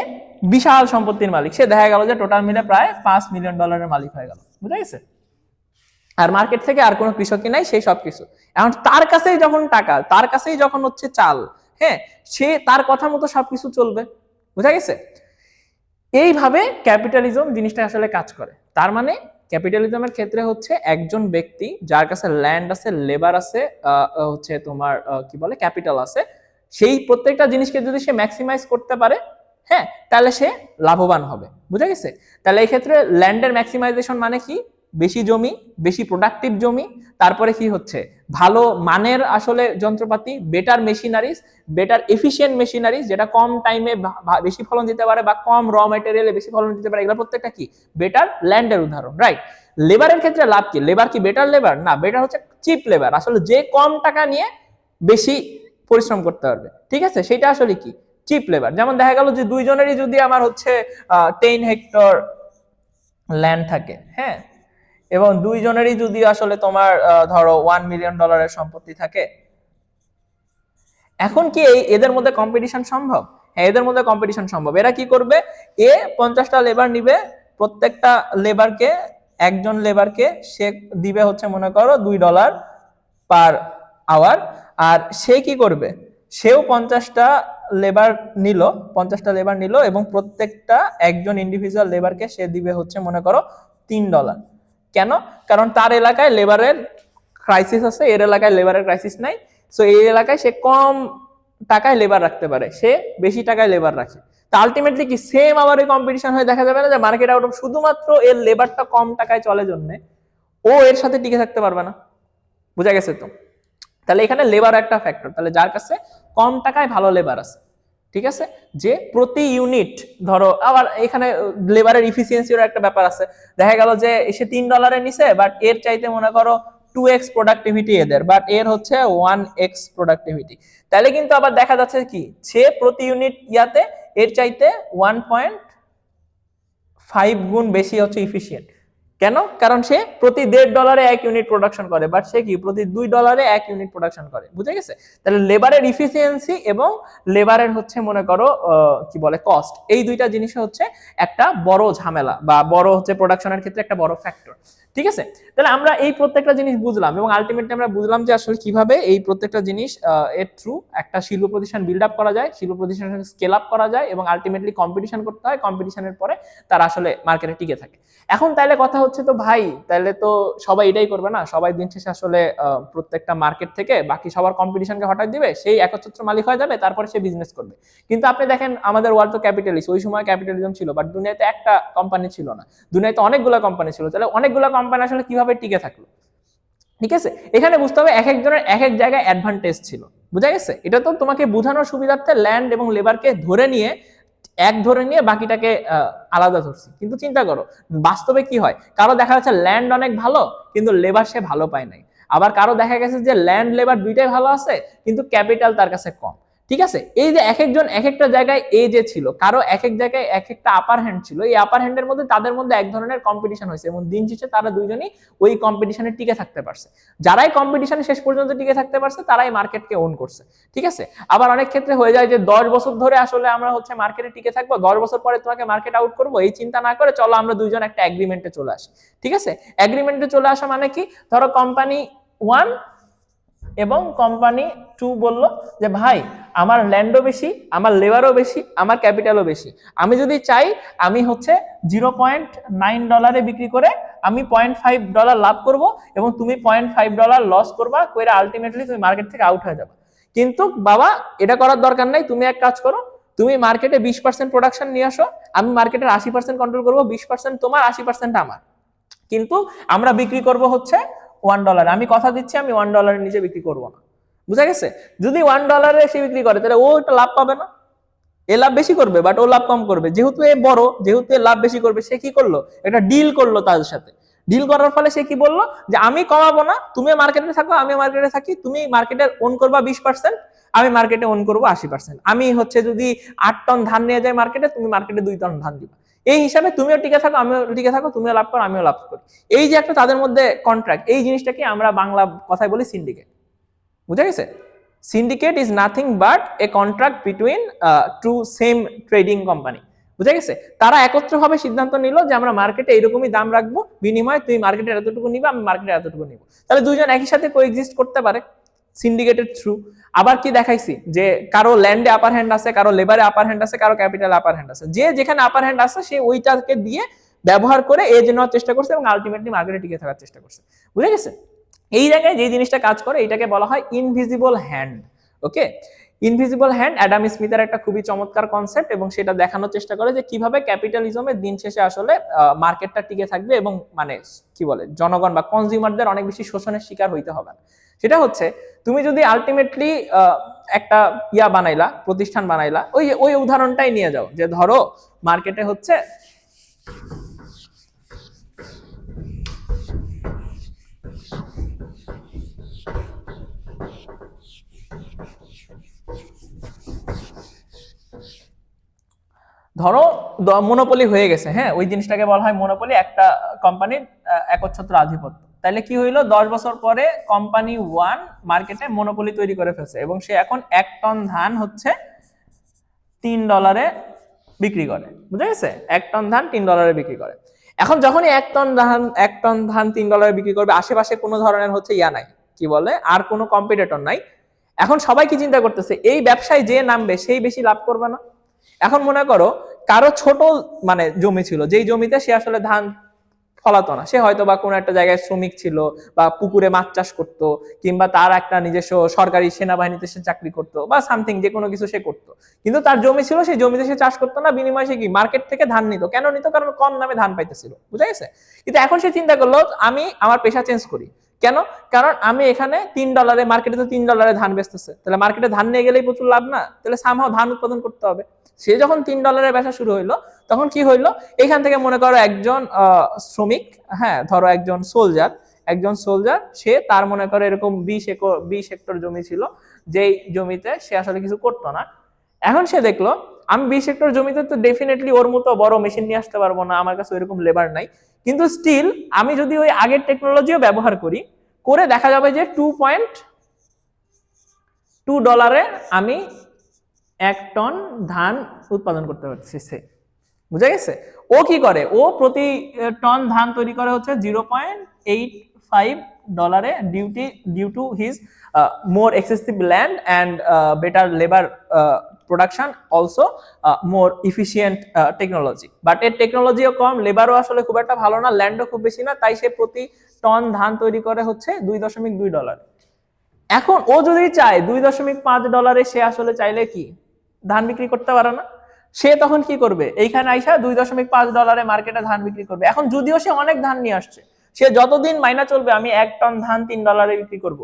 [SPEAKER 1] বিশাল সম্পত্তির মালিক, সে দেখা গেল যে টোটাল মিলে প্রায় $5 মিলিয়ন মালিক হয়ে গেল, বুঝা গেছে। আর মার্কেট থেকে আর কোনো কৃষকই নাই, সেই সব কিছু এখন তার কাছেই যখন টাকা, তার কাছেই যখন হচ্ছে চাল, হ্যাঁ সে তার কথা মতো সবকিছু চলবে, বুঝা গেছে। এইভাবে ক্যাপিটালিজম জিনিসটা আসলে কাজ করে। তার মানে ক্যাপিটালিজমের ক্ষেত্রে হচ্ছে একজন ব্যক্তি যার কাছে ল্যান্ড আছে, লেবার আছে, হচ্ছে তোমার কি বলে ক্যাপিটাল আছে, সেই প্রত্যেকটা জিনিসকে যদি সে ম্যাক্সিমাইজ করতে পারে, হ্যাঁ তাহলে সে লাভবান হবে, বুঝা গেছে। তাহলে এই ক্ষেত্রে ল্যান্ডের ম্যাক্সিমাইজেশন মানে কি, বেশি জমি, বেশি প্রোডাক্টিভ জমি, তারপরে কি হচ্ছে ভালো মানের আসলে যন্ত্রপাতি, better machineries, better efficient machineries, যেটা কম টাইমে বেশি ফলন দিতে পারে বা কম র ম্যাটেরিয়ালে বেশি ফলন দিতে পারে, এগুলো প্রত্যেকটা কি বেটার ল্যান্ডের উদাহরণ, রাইট। লেবারের ক্ষেত্রে লাভ কি, লেবার কি বেটার লেবার না, বেটার হচ্ছে চিপ লেবার, আসলে যে কম টাকা নিয়ে বেশি পরিশ্রম করতে পারবে, ঠিক আছে, সেটা আসলে কি চিপ লেবার। যেমন দেখা গেল যে দুইজনেরই যদি আমার হচ্ছে 10 হেক্টর ল্যান্ড থাকে, হ্যাঁ, এবং দুইজনেরই যদি আসলে তোমার ধরো $1 মিলিয়ন সম্পত্তি থাকে, এখন কি এদের মধ্যে কম্পিটিশন সম্ভব? হ্যাঁ এদের মধ্যে কম্পিটিশন সম্ভব। এরা কি করবে, এ 50টা লেবার নিবে, প্রত্যেকটা লেবারকে, একজন লেবারকে সে দিবে হচ্ছে মনে করো $2 পার আওয়ার। আর সে কি করবে, সেও 50টা লেবার নিল, 50টা লেবার নিল এবং প্রত্যেকটা একজন ইন্ডিভিজুয়াল লেবারকে সে দিবে হচ্ছে মনে করো $3। কেন, কারণ তার এলাকায় লেবারের ক্রাইসিস আছে, এর এলাকায় লেবারের ক্রাইসিস নাই। সো এই এলাকায় সে কম টাকায় লেবার রাখতে পারে, সে বেশি টাকায় লেবার রাখে। তা আলটিমেটলি কি সেম আবার এই কম্পিটিশন হয়ে দেখা যাবে না যে মার্কেট আউট শুধুমাত্র এর লেবারটা কম টাকায় চলে জন্য ও এর সাথে টিকে থাকতে পারবে না, বুঝা গেছে তো। তাহলে এখানে লেবার একটা ফ্যাক্টর, তাহলে যার কাছে কম টাকায় ভালো লেবার আছে, ঠিক আছে, যে প্রতি ইউনিট ধরো, আবার এখানে লেবারের ইফিসিয়েন্সির একটা ব্যাপার আছে। দেখা গেল যে এসে $3 নিছে, বাট এর চাইতে মনে করো 2x প্রোডাক্টিভিটি এদের, বাট এর হচ্ছে 1x প্রোডাক্টিভিটি। তাহলে কিন্তু আবার দেখা যাচ্ছে কি সে প্রতি ইউনিট ইয়াতে এর চাইতে 1. 5 গুণ বেশি হচ্ছে ইফিশিয়েন্ট। কেন? কারণ সে প্রতি $1.5 1 ইউনিট প্রোডাকশন করে, বাট সে কি প্রতি $2 1 ইউনিট প্রোডাকশন করে। বুঝে গেছে? তাহলে লেবারের ইফিসিয়েন্সি এবং লেবারের হচ্ছে মনে করো কি বলে কস্ট, এই দুইটা জিনিস হচ্ছে একটা বড় ঝামেলা বা বড় হচ্ছে প্রোডাকশনের ক্ষেত্রে একটা বড় ফ্যাক্টর। ঠিক আছে? তাহলে আমরা এই প্রত্যেকটা জিনিস বুঝলাম এবং আলটিমেটলি আমরা বুঝলাম যে আসলে কিভাবে এই প্রত্যেকটা জিনিস এর থ্রু একটা শিল্প প্রতিষ্ঠান বিল্ড আপ করা যায়, শিল্প প্রতিষ্ঠানকে স্কেল আপ করা যায় এবং আলটিমেটলি কম্পিটিশন করতে হয়, কম্পিটিশনের পরে তারা আসলে মার্কেটে টিকে থাকে। এখন তাইলে কথা হচ্ছে তো ভাই, তাহলে তো সবাই এটাই করবে না, সবাই দিন শেষে আসলে প্রত্যেকটা মার্কেট থেকে বাকি সবার কম্পিটিশনকে হটাই দিবে, সেই একচ্ছত্র মালিক হয়ে যাবে, তারপরে সে বিজনেস করবে। কিন্তু আপনি দেখেন আমাদের ওয়ার্ল্ড তো ক্যাপিটালিস্ট, ওই সময় ক্যাপিটালিজম ছিল, বাট দুনিয়াতে একটা কোম্পানি ছিল না, দুনিয়াতে অনেকগুলো কোম্পানি ছিল। তাহলে অনেকগুলো কোম্পানি আসলে কিভাবে টিকে থাকলো? ঠিক আছে, এখানে বুঝতে হবে এক একজনের এক এক জায়গায় অ্যাডভান্টেজ ছিল। বুঝা গেছে? এটা তো তোমাকে বোঝানোর সুবিধার্থে ল্যান্ড এবং লেবারকে ধরে নিয়ে বাকিটাকে আলাদা ধরছি। কিন্তু চিন্তা করো বাস্তবে কি হয়, কারো দেখা যাচ্ছে ল্যান্ড অনেক ভালো কিন্তু লেবার সে ভালো পায় নাই, আবার কারো দেখা গেছে যে ল্যান্ড লেবার দুইটাই ভালো আছে কিন্তু ক্যাপিটাল তার কাছে কম। ঠিক আছে, এই যে এক একজন এক একটা জায়গায় এই যে ছিল, কারো এক এক জায়গায় এক একটা আপার হ্যান্ড ছিল, এই আপার হ্যান্ডের মধ্যে তাদের মধ্যে এক ধরনের কম্পিটিশন হয়েছে এবং দিন শেষে তারা দুইজনই ওই কম্পিটিশনে টিকে থাকতে পারছে। যারাই কম্পিটিশনে শেষ পর্যন্ত টিকে থাকতে পারছে তারাই মার্কেটকে ওন করছে। ঠিক আছে, আবার অনেক ক্ষেত্রে হয়ে যায় যে 10 বছর ধরে আসলে আমরা হচ্ছে মার্কেটে টিকে থাকবো, 10 বছর পরে তোমাকে মার্কেট আউট করবো, এই চিন্তা না করে চলো আমরা দুইজন একটা এগ্রিমেন্টে চলে আসি। ঠিক আছে, এগ্রিমেন্টে চলে আসা মানে কি, ধরো কোম্পানি 1 এবং কোম্পানি 2 বললো যে ভাই আমার ল্যান্ডও বেশি, আমার লেবারও বেশি, আমার ক্যাপিটালও বেশি, আমি যদি চাই আমি হচ্ছে $0.9 বিক্রি করে আমি $0.5 লাভ করব এবং তুমি $0.5 লস করবা, কইরা আলটিমেটলি তুমি মার্কেট থেকে আউট হয়ে যাবে। কিন্তু বাবা এটা করার দরকার নাই, তুমি এক কাজ করো, তুমি মার্কেটে 20% প্রোডাকশন নিয়ে আসো, আমি মার্কেটের 80% কন্ট্রোল করবো, 20% তোমার 80% আমার, কিন্তু আমরা বিক্রি করব হচ্ছে $1। আমি কথা দিচ্ছি আমি $1 নিচে বিক্রি করবো না। বুঝা গেছে? যদি $1 সে বিক্রি করে তাহলে ও একটা লাভ পাবে না, এ লাভ বেশি করবে বাট ও লাভ কম করবে। যেহেতু এ বড়, যেহেতু এ লাভ বেশি করবে, সে কি করলো, একটা ডিল করলো তাদের সাথে। ডিল করার ফলে সে কি বললো যে আমি কমাবো না, তুমি মার্কেটে থাকো আমি মার্কেটে থাকি, তুমি মার্কেটে ওন করবা 20%, আমি মার্কেটে ওন করবো 80%। আমি হচ্ছে যদি 8 টন ধান নিয়ে যাই মার্কেটে, তুমি মার্কেটে 2 টন ধান দিবা, এই হিসাবে তুমিও টিকে থাকো আমিও টিকে থাকো, তুমিও লাভ করো আমিও লাভ করি। এই যে একটা তাদের মধ্যে কন্ট্রাক্ট, এই জিনিসটাকে আমরা বাংলা কথায় বলি সিন্ডিকেট। বুঝা গেছে? Syndicate is nothing but A contract between to same trading company. বুঝা গেছে? তারা একত্রভাবে সিদ্ধান্ত নিল যে আমরা মার্কেটে এরকমই দাম রাখবো, বিনিময়ে তুই মার্কেটে এতটুকু নিবা আমি মার্কেটে এতটুকু নিব, তাহলে দুইজন একই সাথে কোএক্সিস্ট করতে পারে সিন্ডিকেটের থ্রু। আবার কি দেখাইছি যে কারো ল্যান্ডে আপার হ্যান্ড আছে, কারো লেবারে আপার হ্যান্ড আছে, কারো ক্যাপিটাল আপার হ্যান্ড আছে, যে যেখানে আপার হ্যান্ড আছে সে ওইটাকে দিয়ে ব্যবহার করে এজ নেওয়ার চেষ্টা করছে এবং আলটিমেটলি মার্কেটে টিকে থাকার চেষ্টা করছে। বুঝে গেছে? এই জায়গায় যে জিনিসটা কাজ করে এটাকে বলা হয় ইনভিজিবল হ্যান্ড। ওকে, ইনভিজিবল হ্যান্ড অ্যাডাম স্মিথের একটা খুবই চমৎকার কনসেপ্ট এবং সেটা দেখানোর চেষ্টা করে যে কিভাবে ক্যাপিটালিজমের দিন শেষে আসলে মার্কেটটা টিকে থাকবে এবং মানে কি বলে জনগণ বা কনজিউমারদের অনেক বেশি শোষণের শিকার হইতে হবে না। সেটা হচ্ছে তুমি যদি আলটিমেটলি একটা বানাইলা, প্রতিষ্ঠান বানাইলা, ওই ওই উদাহরণটাই নিয়ে যাও যে ধরো মার্কেটে হচ্ছে ধরো মনোপলি হয়ে গেছে, হ্যাঁ ওই জিনিসটাকে বলা হয় মনোপলি, একটা কোম্পানির একচ্ছত্র আধিপত্য। তাহলে কি হইলো, 10 বছর পরে কোম্পানি 1 মার্কেটে মনোপলি তৈরি করে ফেলছে এবং সে এখন 1 টন ধান হচ্ছে $3 বিক্রি করে। বুঝা গেছে? 1 টন ধান $3 বিক্রি করে। এখন যখনই 1 টন ধান $3 বিক্রি করবে, আশেপাশে কোনো ধরনের হচ্ছে নাই, কি বলে আর কোনো কম্পিটিটর নাই। এখন সবাই কি চিন্তা করতেছে, এই ব্যবসায় যে নামবে সেই বেশি লাভ করবে না? এখন মনে করো কারো ছোট মানে জমি ছিল, যেই জমিতে সে আসলে ধান ফলাতো না, সে হয়তো বা কোনো একটা জায়গায় শ্রমিক ছিল বা পুকুরে মাছ চাষ করতো, কিংবা তার একটা নিজস্ব সরকারি সেনাবাহিনীতে সে চাকরি করতো বা সামথিং যে কোনো কিছু সে করতো, কিন্তু তার জমি ছিল, সেই জমিতে সে চাষ করতো না, বিনিময়ে সে কি মার্কেট থেকে ধান নিত। কেন নিত? কারণ কম দামে ধান পাইতেছিল। বুঝা গেছে? কিন্তু এখন সে চিন্তা করলো আমি আমার পেশা চেঞ্জ করি। কেন? কারণ আমি এখানে $3, মার্কেটে তো $3 ধান বেচতেছে, তাহলে মার্কেটে ধান নিয়ে গেলেই প্রচুর লাভ না, তাহলে সামহাও ধান উৎপাদন করতে হবে। সে যখন $3 বেচা শুরু হইলো তখন কি হইলো, এখান থেকে মনে করো একজন শ্রমিক, হ্যাঁ ধরো একজন সোলজার, সে তার মনে করো এরকম 20 হেক্টর জমি ছিল, যেই জমিতে সে আসলে কিছু করতো না। এখন সে দেখলো আমি 20 হেক্টর জমিতে তো ডেফিনেটলি ওর মতো বড় মেশিন নিয়ে আসতে পারবো না, আমার কাছে ওইরকম লেবার নাই, কিন্তু স্টিল আমি যদি ওই আগের টেকনোলজিও ব্যবহার করি, করে দেখা যাবে যে $2.2 আমি 1 টন ধান উৎপাদন করতে পারছি। সে বুঝা গেছে? ও কি করে, ও প্রতি টন ধান তৈরি করে হচ্ছে $0.85 due to his more excessive land and better labor production, also more efficient technology, but এর টেকনোলজিও কম, লেবারও আসলে খুব একটা ভালো না, ল্যান্ডও খুব বেশি না, তাই সে প্রতি টন ধান তৈরি করে হচ্ছে $2.2। এখন ও যদি চায় $2.5 সে আসলে চাইলে কি ধান বিক্রি করতে পারে না, সে তখন কি করবে, এইখানে আইসা $2.5 মার্কেটে ধান বিক্রি করবে। এখন যদিও সে অনেক ধান নিয়ে আসছে, সে যতদিন মাইনা চলবে আমি 1 টন ধান $3 বিক্রি করব,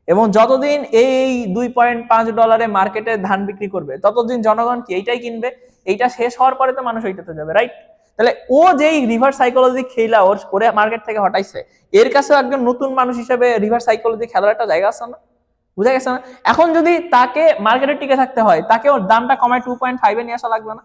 [SPEAKER 1] এবং যতদিন এই $2.5 মার্কেটে ধান বিক্রি করবে ততদিন জনগণ কি এইটাই কিনবে, এইটা শেষ হওয়ার পরে তো মানুষ ওইটাতে যাবে, রাইট? তাহলে ও যেই রিভার্স সাইকোলজি খেলা ওরে মার্কেট থেকে হটাইছে, এর কাছেও একজন নতুন মানুষ হিসেবে রিভার্স সাইকোলজি খেলার একটা জায়গা আছে না? বুঝা গেছে না? এখন যদি তাকে মার্কেটে টিকে থাকতে হয়, তাকে ওর দামটা কমায় 2.5 নিয়ে আসা লাগবে না?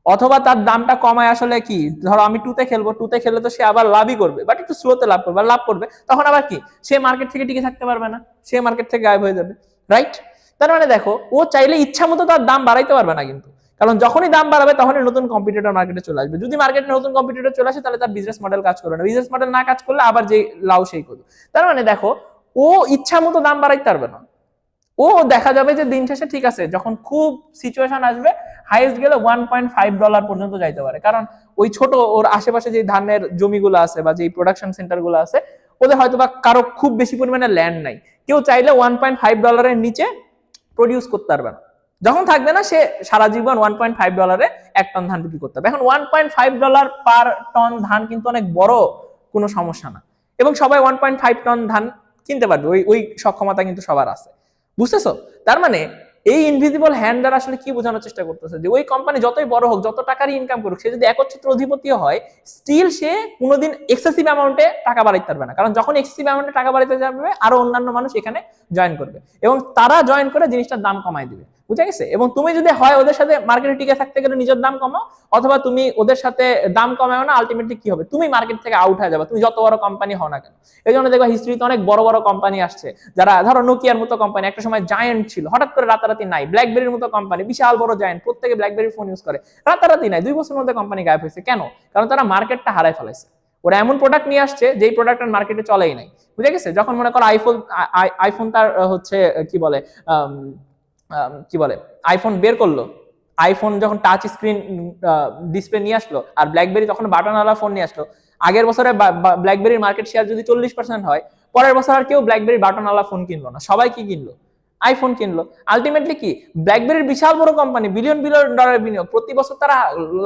[SPEAKER 1] অথবা তার দামটা কমায় আসলে কি, ধরো আমি 2 তে খেলবো, 2 তে খেললে তো সে আবার লাভই করবে, বাট একটু স্লোতে লাভ করবে, লাভ করবে, তখন আবার কি সে মার্কেট থেকে টিকে থাকতে পারবে না, সে মার্কেট থেকে গায়েব হয়ে যাবে, রাইট? তার মানে দেখো, ও চাইলে ইচ্ছা মতো তার দাম বাড়াইতে পারবে না কিন্তু, কারণ যখনই দাম বাড়াবে তখনই নতুন কম্পিটিটর মার্কেটে চলে আসবে। যদি মার্কেটে নতুন কম্পিটিটর চলে আসে তাহলে তার বিজনেস মডেল কাজ করবে না, বিজনেস মডেল না কাজ করলে আবার যে লাউ সেই করবে। তার মানে দেখো, ও ইচ্ছা মতো দাম বাড়াইতে পারবে না, ও দেখা যাবে যে দিন শেষে ঠিক আছে যখন খুব সিচুয়েশন আসবে, হাইয়েস্ট গেলে $1.5 পর্যন্ত যাইতে পারে, কারণ ওই ছোট ওর আশেপাশে যে ধানের জমিগুলো আছে বা যে প্রোডাকশন সেন্টার গুলো আছে, ওদের হয়তো বা কারো খুব বেশি পরিমাণে ল্যান্ড নাই, কেউ চাইলে $1.5 নিচে প্রডিউস করতে পারবে না। যখন থাকবে না, সে সারা জীবন $1.5 1 টন ধান বিক্রি করতে হবে। এখন $1.5 পার টন ধান কিন্তু অনেক বড় কোনো সমস্যা না, এবং সবাই 1.5 টন ধান কিনতে পারবে, ওই ওই সক্ষমতা কিন্তু সবার আছে, বুঝতেছো? তার মানে এই ইনভিজিবল হ্যান্ড দ্বারা আসলে কি বোঝানোর চেষ্টা করতেছে, যে ওই কোম্পানি যতই বড় হোক, যত টাকারই ইনকাম করুক, সে যদি একচ্ছত্র অধিপতি হয়, স্টিল সে কোনোদিন এক্সেসিভ অ্যামাউন্টে টাকা বাড়াইতে পারবে না, কারণ যখন এক্সেসিভ অ্যামাউন্টে টাকা বাড়াইতে যাবে আরো অন্যান্য মানুষ এখানে জয়েন করবে, এবং তারা জয়েন করে জিনিসটার দাম কমাই দিবে, বুঝা গেছে? এবং তুমি যদি হয় ওদের সাথে মার্কেটে টিকে থাকতে গেলে নিজের দাম কমাও, অথবা তুমি ওদের সাথে দাম কমাও না, আলটিমেটলি কি হবে, তুমি মার্কেট থেকে আউট হয়ে যাবে, তুমি যত বড় কোম্পানি হও না কেন। এই জন্য দেখবা হিস্ট্রিতে অনেক বড় বড় কোম্পানি আসছে, যারা ধরো নোকিয়ার মতো কোম্পানি একটা সময় জায়ান্ট ছিল, হঠাৎ করে রাতারাতি নাই। ব্ল্যাকবেরির মতো কোম্পানি বিশাল বড় জায়ান্ট, প্রত্যেকে ব্ল্যাকবেরি ফোন ইউজ করে, রাতারাতি নাই, 2 বছরের মধ্যে কোম্পানি গায়েব হয়েছে। কেন? কারণ তারা মার্কেটটা হারায় ফেলাইছে, ওরা এমন প্রোডাক্ট নিয়ে আসছে যেই প্রোডাক্টের মার্কেটে চলেই নাই, বুঝে গেছে? যখন মনে করো আইফোন তার হচ্ছে কি বলে আইফোন বের করলো, আইফোন যখন টাচ স্ক্রিন ডিসপ্লে নিয়ে আসলো, আর ব্ল্যাকবেরি তখন বাটনওয়ালা ফোন নিয়ে আসলো, আগের বছরে ব্ল্যাকবেরির মার্কেট শেয়ার যদি 40% হয়, পরের বছর আর কেউ ব্ল্যাকবেরি বাটনওয়ালা ফোন কিনলো না, সবাই কি কিনলো? আইফোন কিনলো। আলটিমেটলি কি, ব্ল্যাকবেরির বিশাল বড় কোম্পানি, বিলিয়ন বিলিয়ন ডলার বিনিয়োগ, প্রতি বছর তারা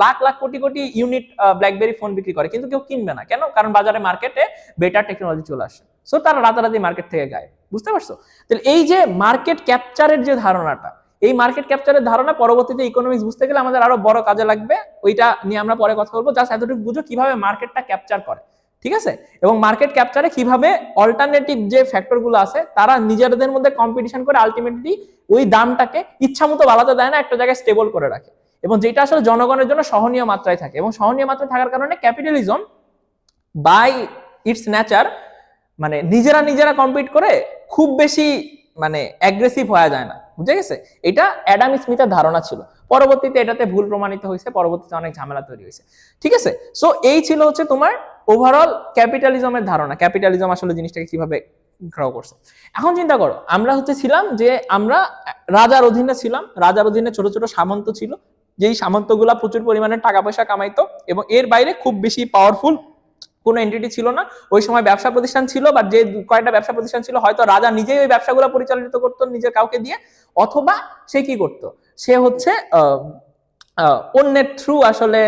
[SPEAKER 1] lakh lakh crore crore unit blackberry phone বিক্রি করে, কিন্তু কেউ কিনবে না কেন? কারণ বাজারে মার্কেটে বেটার টেকনোলজি চলে আসে, সো তারা রাতারাতি মার্কেট থেকে গায়, বুঝতে পারছো? তাহলে এই যে মার্কেট ক্যাপচারের যে ধারণাটা, এই মার্কেট ক্যাপচারের ধারণা পরবর্তীতে ইকোনমিক্স বুঝতে গেলে আমাদের আরো বড় কাজে লাগবে, ওইটা নিয়ে আমরা পরে কথা বলবো। জাস্ট এতটুকু বুঝো কিভাবে মার্কেটটা ক্যাপচার করে, ঠিক আছে? এবং মার্কেট ক্যাপচারে কিভাবে অল্টারনেটিভ যে ফ্যাক্টর গুলো আছে তারা নিজেদের মধ্যে কম্পিটিশন করে আলটিমেটলি ওই দামটাকে ইচ্ছা মতো বাড়াতে দেয় না, একটা জায়গায় স্টেবল করে রাখে, এবং যেটা আসলে জনগণের জন্য সহনীয় মাত্রায় থাকে। এবং সহনীয় মাত্রায় থাকার কারণে ক্যাপিটালিজম বাই ইটস নেচার মানে নিজেরা কম্পিট করে খুব বেশি মানে অ্যাগ্রেসিভ হয়ে যায় না, বুঝে গেছে? এটা অ্যাডাম স্মিথের ধারণা ছিল, পরবর্তীতে এটাতে ভুল প্রমাণিত হয়েছে, পরবর্তীতে অনেক ঝামেলা তৈরি হয়েছে, ঠিক আছে? সো এই ছিল হচ্ছে তোমার ওভারঅল ক্যাপিটালিজমের ধারণা, ক্যাপিটালিজম আসলে জিনিসটাকে কিভাবে গ্রো করছে। এখন চিন্তা করো, আমরা হচ্ছে ছিলাম যে আমরা রাজার অধীনে ছিলাম, রাজার অধীনে ছোট ছোট সামন্ত ছিল, যেই সামন্তগুলা প্রচুর পরিমাণে টাকা পয়সা কামাইতো, এবং এর বাইরে খুব বেশি পাওয়ারফুল কোনো এন্টিটি ছিল না। ওই সময় ব্যবসা প্রতিষ্ঠান ছিল, বা যে কয়েকটা ব্যবসা প্রতিষ্ঠান ছিল, হয়তো রাজা নিজেই ওই ব্যবসাগুলো পরিচালিত করতো নিজের কাউকে দিয়ে, অথবা সে কি করতো, সে হচ্ছে অন্যের থ্রু আসলে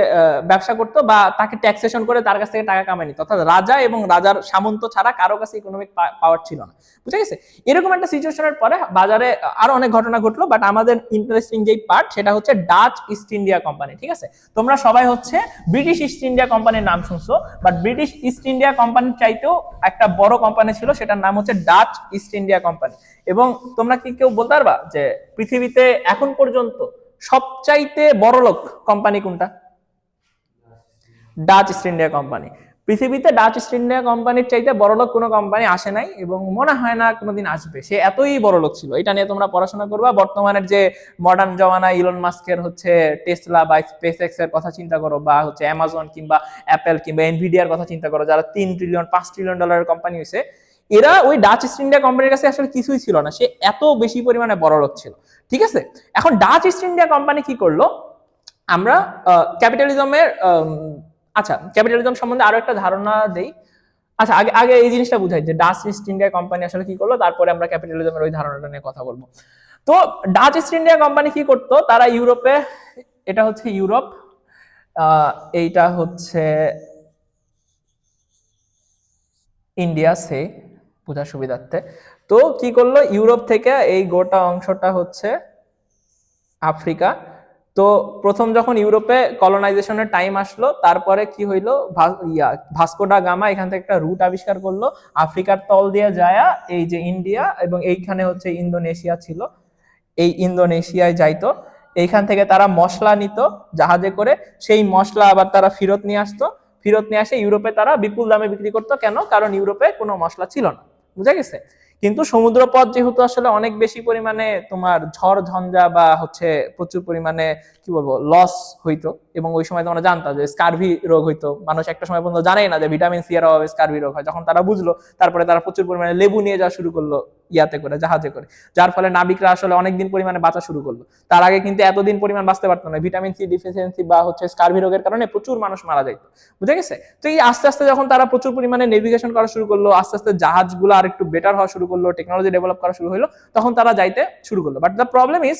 [SPEAKER 1] ব্যবসা করতো, বা তাকে ট্যাক্সেশন করে তার কাছ থেকে টাকা কামাই নিত। অর্থাৎ রাজা এবং রাজার সামন্ত ছাড়া কারো কাছে ইকোনমিক পাওয়ার ছিল না, বুঝে গেছে? এরকম একটা সিচুয়েশনের পরে বাজারে আরো অনেক ঘটনা ঘটলো, বাট আমাদের ইন্টারেস্টিং যেই পার্ট সেটা হচ্ছে ডাচ ইস্ট ইন্ডিয়া কোম্পানি, ঠিক আছে? তোমরা সবাই হচ্ছে ব্রিটিশ ইস্ট ইন্ডিয়া কোম্পানির নাম শুনছো, বাট ব্রিটিশ ইস্ট ইন্ডিয়া কোম্পানির চাইতেও একটা বড় কোম্পানি ছিল, সেটার নাম হচ্ছে ডাচ ইস্ট ইন্ডিয়া কোম্পানি। এবং তোমরা কি কেউ বলতে পারবা যে পৃথিবীতে এখন পর্যন্ত সবচাইতে বড়লোক কোম্পানি কোনটা? Dutch east India company. পৃথিবীতে ডাচ ইস্ট ইন্ডিয়া কোম্পানির চাইতে বড়লোক কোনো কোম্পানি আসে নাই এবং মনে হয় না কোনোদিন আসবে। সে এতই বড়লোক ছিল। এটা নিয়ে তোমরা পড়াশোনা করবা। বর্তমানের যে মডার্ন জমানা ইলন মাস্কের হচ্ছে টেসলা বা স্পেসএক্স এর কথা চিন্তা করো, বা হচ্ছে অ্যামাজন কিংবা অ্যাপেল কিংবা এনভিডিয়ার কথা চিন্তা করো, যারা 3 ট্রিলিয়ন 5 ট্রিলিয়ন ডলারের কোম্পানি হয়েছে, এরা ওই ডাচ ইস্ট ইন্ডিয়া কোম্পানির কাছে আসলে কিছুই ছিল না। সে এত বেশি পরিমাণে বড়লোক ছিল। ঠিক আছে, এখন ডাচ ইস্ট ইন্ডিয়া কোম্পানি কি করলো, আমরা ক্যাপিটালিজমের আচ্ছা ক্যাপিটালিজম সম্বন্ধে আরো একটা ধারণা দেই। আচ্ছা আগে আগে এই জিনিসটা বুঝাই যে ডাচ ইস্ট ইন্ডিয়া কোম্পানি আসলে কি করলো, তারপরে আমরা ক্যাপিটালিজমের ওই ধারণাটা নিয়ে কথা বলবো। তো ডাচ ইস্ট ইন্ডিয়া কোম্পানি কি করতো, তারা ইউরোপে, এটা হচ্ছে ইউরোপ, এইটা হচ্ছে ইন্ডিয়া, সে বোঝার সুবিধার্থে। তো কি করলো, ইউরোপ থেকে এই গোটা অংশটা হচ্ছে আফ্রিকা। তো প্রথম যখন ইউরোপে কলোনাইজেশনের টাইম আসলো, তারপরে কি হইলো, ভাস্কো ডা গামা এখান থেকে একটা রুট আবিষ্কার করলো আফ্রিকার তল দিয়ে যায়া এই যে ইন্ডিয়া, এবং এইখানে হচ্ছে ইন্দোনেশিয়া ছিল, এই ইন্দোনেশিয়ায় যাইতো। এইখান থেকে তারা মশলা নিত জাহাজে করে, সেই মশলা আবার তারা ফেরত নিয়ে আসতো, ফেরত নিয়ে আসে ইউরোপে তারা বিপুল দামে বিক্রি করতো। কেন? কারণ ইউরোপে কোনো মশলা ছিল না। বুঝা গেছে? কিন্তু সমুদ্রপথ যেহেতু আসলে অনেক বেশি পরিমাণে তোমার ঝড় ঝঞ্ঝা বা হচ্ছে প্রচুর পরিমাণে কি বলবো লস হইতো, এবং ওই সময় তোমরা জানতা যে স্কারভি রোগ হইতো। মানুষ একটা সময় পর্যন্ত জানেই না যে ভিটামিন সি এর অভাবে স্কারভি রোগ হয়। যখন তারা বুঝলো, তারপরে তারা প্রচুর পরিমাণে লেবু নিয়ে যাওয়া শুরু করলো ইয়াতে করে, জাহাজে করে, যার ফলে নাবিকরা আসলে অনেকদিন পরিমাণে বাঁচা শুরু করলো। তার আগে কিন্তু এতদিন পরিমাণ বাঁচতে পারতো না, ভিটামিন সি ডিফিসিয়েন্সি বা হচ্ছে স্কারভি রোগের কারণে প্রচুর মানুষ মারা যাইতো। বুঝে গেছে? তো এই আস্তে আস্তে যখন তারা প্রচুর পরিমাণে নেভিগেশন করা শুরু করলো, আস্তে আস্তে জাহাজগুলো আর একটু বেটার হওয়া শুরু করলো, টেকনোলজি ডেভেলপ করা শুরু হলো, তখন তারা যাইতে শুরু করলো। বাট দ্য প্রবলেম ইজ,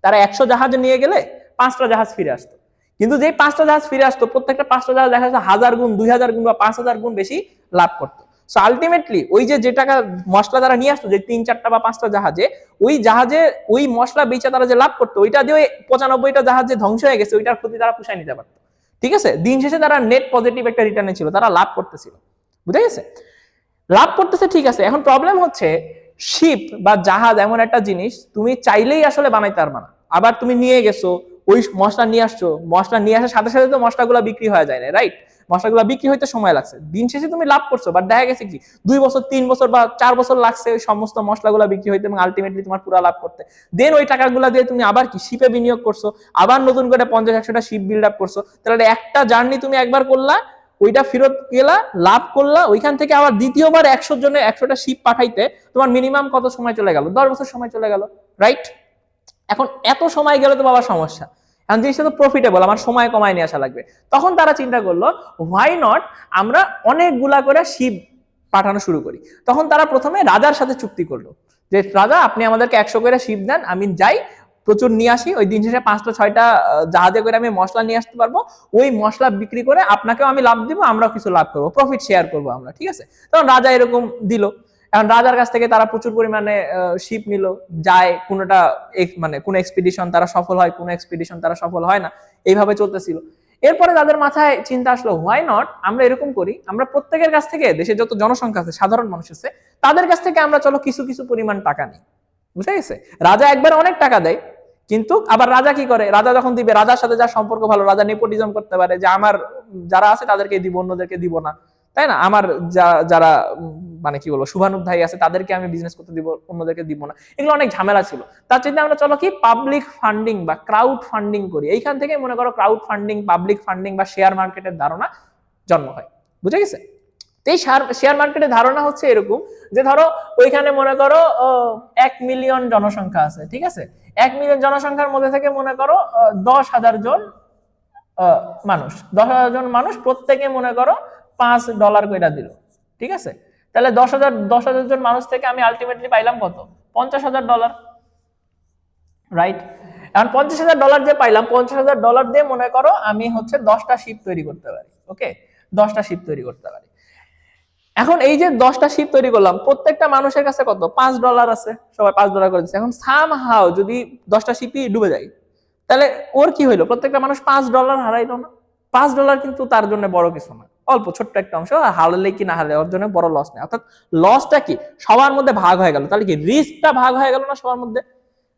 [SPEAKER 1] তারা 100 জাহাজে নিয়ে গেলে 5টা জাহাজ ফিরে আসতো। কিন্তু যেই 5টা জাহাজ ফিরে আসতো, প্রত্যেকটা 5টা জাহাজ দেখা যাচ্ছে 1000 গুণ 2000 গুণ বা 5000 গুণ বেশি লাভ করতো। সো আলটিমেটলি ওই যে টাকা মশলা তারা নিয়ে আসতো, যে 3-4টা বা 5টা জাহাজে, ওই জাহাজে ওই মশলা বেচে তারা যে লাভ করতো, ওইটা দিয়ে 95টা জাহাজ যে ধ্বংস হয়ে গেছে, ওইটার ক্ষতি তারা পুষায় নিতে পারতো। ঠিক আছে, দিন শেষে তারা নেট পজিটিভ একটা রিটার্নে ছিল, তারা লাভ করতেছিল। বুঝে গেছে? লাভ করতেছে, ঠিক আছে। এখন প্রবলেম হচ্ছে, শিপ বা জাহাজ এমন একটা জিনিস তুমি চাইলেই আসলে বানাইতে পারবে না। আবার তুমি নিয়ে গেছো, ওই মশলা নিয়ে আসছো, মশলা নিয়ে আসার সাথে সাথে তো মশলাগুলো বিক্রি হয়ে যায় না, রাইট? মশলাগুলো বিক্রি হইতে সময় লাগছে, দিন শেষে তুমি লাভ করছো, বাট দেখা গেছে কি 2 বছর 3 বছর বা 4 বছর লাগছে ওই সমস্ত মশলাগুলো বিক্রি হইতে, এবং আলটিমেটলি তোমার পুরো লাভ করতে। দেন ওই টাকাগুলো দিয়ে তুমি আবার কি শিপে বিনিয়োগ করছো, আবার নতুন করে 50-100টা শিপ বিল্ড আপ করছো। তাহলে একটা জার্নি তুমি একবার করলা, ওইটা ফেরত গেলা, লাভ করলা, ওইখান থেকে আবার দ্বিতীয়বার 100টা শিপ পাঠাইতে তোমার মিনিমাম কত সময় চলে গেল? 10 বছর সময় চলে গেল, রাইট? এখন এত সময় গেলে তো বাবা সমস্যা। এখন জিনিসটা তো প্রফিটেবল, আমার সময় কমায় নিয়ে আসা লাগবে। তখন তারা চিন্তা করলো, হোয়াই নট আমরা অনেকগুলা করে শিপ পাঠানো শুরু করি। তখন তারা প্রথমে রাজার সাথে চুক্তি করলো যে, রাজা আপনি আমাদেরকে 100 করে শিপ দেন, আমি যাই প্রচুর নিয়ে আসি, ওই দিন শেষে 5টা-6টা জাহাজে করে আমি মশলা নিয়ে আসতে পারবো, ওই মশলা বিক্রি করে আপনাকেও আমি লাভ দিব, আমরাও কিছু লাভ করবো, প্রফিট শেয়ার করবো আমরা। ঠিক আছে, তখন রাজা এরকম দিল। এখন রাজার কাছ থেকে তারা প্রচুর পরিমাণে শিপ নিল, যায়, কোনোটা মানে কোন এক্সপিডিশন তারা সফল হয়, কোন এক্সপিডিশন তারা সফল হয় না, এইভাবে চলতেছিল। এরপরে তাদের মাথায় চিন্তা আসলো, হোয়াই নট আমরা এরকম করি, আমরা প্রত্যেকের কাছ থেকে, দেশের যত জনসংখ্যা আছে, সাধারণ মানুষ আছে, তাদের কাছ থেকে আমরা চলো কিছু কিছু পরিমাণ টাকা নিই। বুঝতে গেছে? রাজা একবার অনেক টাকা দেয়, কিন্তু আবার রাজা কি করে, রাজা যখন দিবে, রাজার সাথে যার সম্পর্ক ভালো, রাজা নেপোটিজম করতে পারে যে আমার যারা আছে তাদেরকে দিব, অন্যদেরকে দিব না, তাই না? আমার যারা মানে কি বলবো শুভানুধ্যায়ী আছে তাদেরকে আমি বিজনেস করতে দিব, অন্যদেরকে দিব না। এগুলো অনেক ঝামেলা ছিল। তার জন্য আমরা চলো কি পাবলিক ফান্ডিং বা ক্রাউড ফান্ডিং করি। এইখান থেকে মনে করো ক্রাউড ফান্ডিং, পাবলিক ফান্ডিং বা শেয়ার মার্কেটের ধারণা জন্ম হয়। বুঝে গেছে? এই শেয়ার মার্কেটের ধারণা হচ্ছে এরকম যে, ধরো ওইখানে মনে করো 1 মিলিয়ন জনসংখ্যা আছে। ঠিক আছে, 1 মিলিয়ন জনসংখ্যার মধ্যে থেকে মনে করো 10,000 জন মানুষ, 10,000 জন মানুষ প্রত্যেকে মনে করো $5 কইরা দিল। ঠিক আছে, তাহলে 10,000 জন মানুষ থেকে আমি আলটিমেটলি পাইলাম কত? $50,000, রাইট? এখন $50,000 যে পাইলাম, $50,000 দিয়ে মনে করো আমি হচ্ছে 10টা শিপ তৈরি করতে পারি। ওকে, 10টা শিপ তৈরি করতে পারি। এখন এই যে 10টা শিপ তৈরি করলাম, প্রত্যেকটা মানুষের কাছে কত? $5 আছে, সবাই $5 করে দিচ্ছে। এখন সামহাউ যদি 10টা শিপই ডুবে যায়, তাহলে ওর কি হইলো? প্রত্যেকটা মানুষ $5 হারাইলো না? $5 কিন্তু তার জন্য বড় কিছু না, অল্প ছোট্ট একটা অংশ, হারলে কি না হারলে ওর জন্য বড় লস নেই। অর্থাৎ লসটা কি সবার মধ্যে ভাগ হয়ে গেল, তাহলে কি রিস্কটা ভাগ হয়ে গেল না সবার মধ্যে?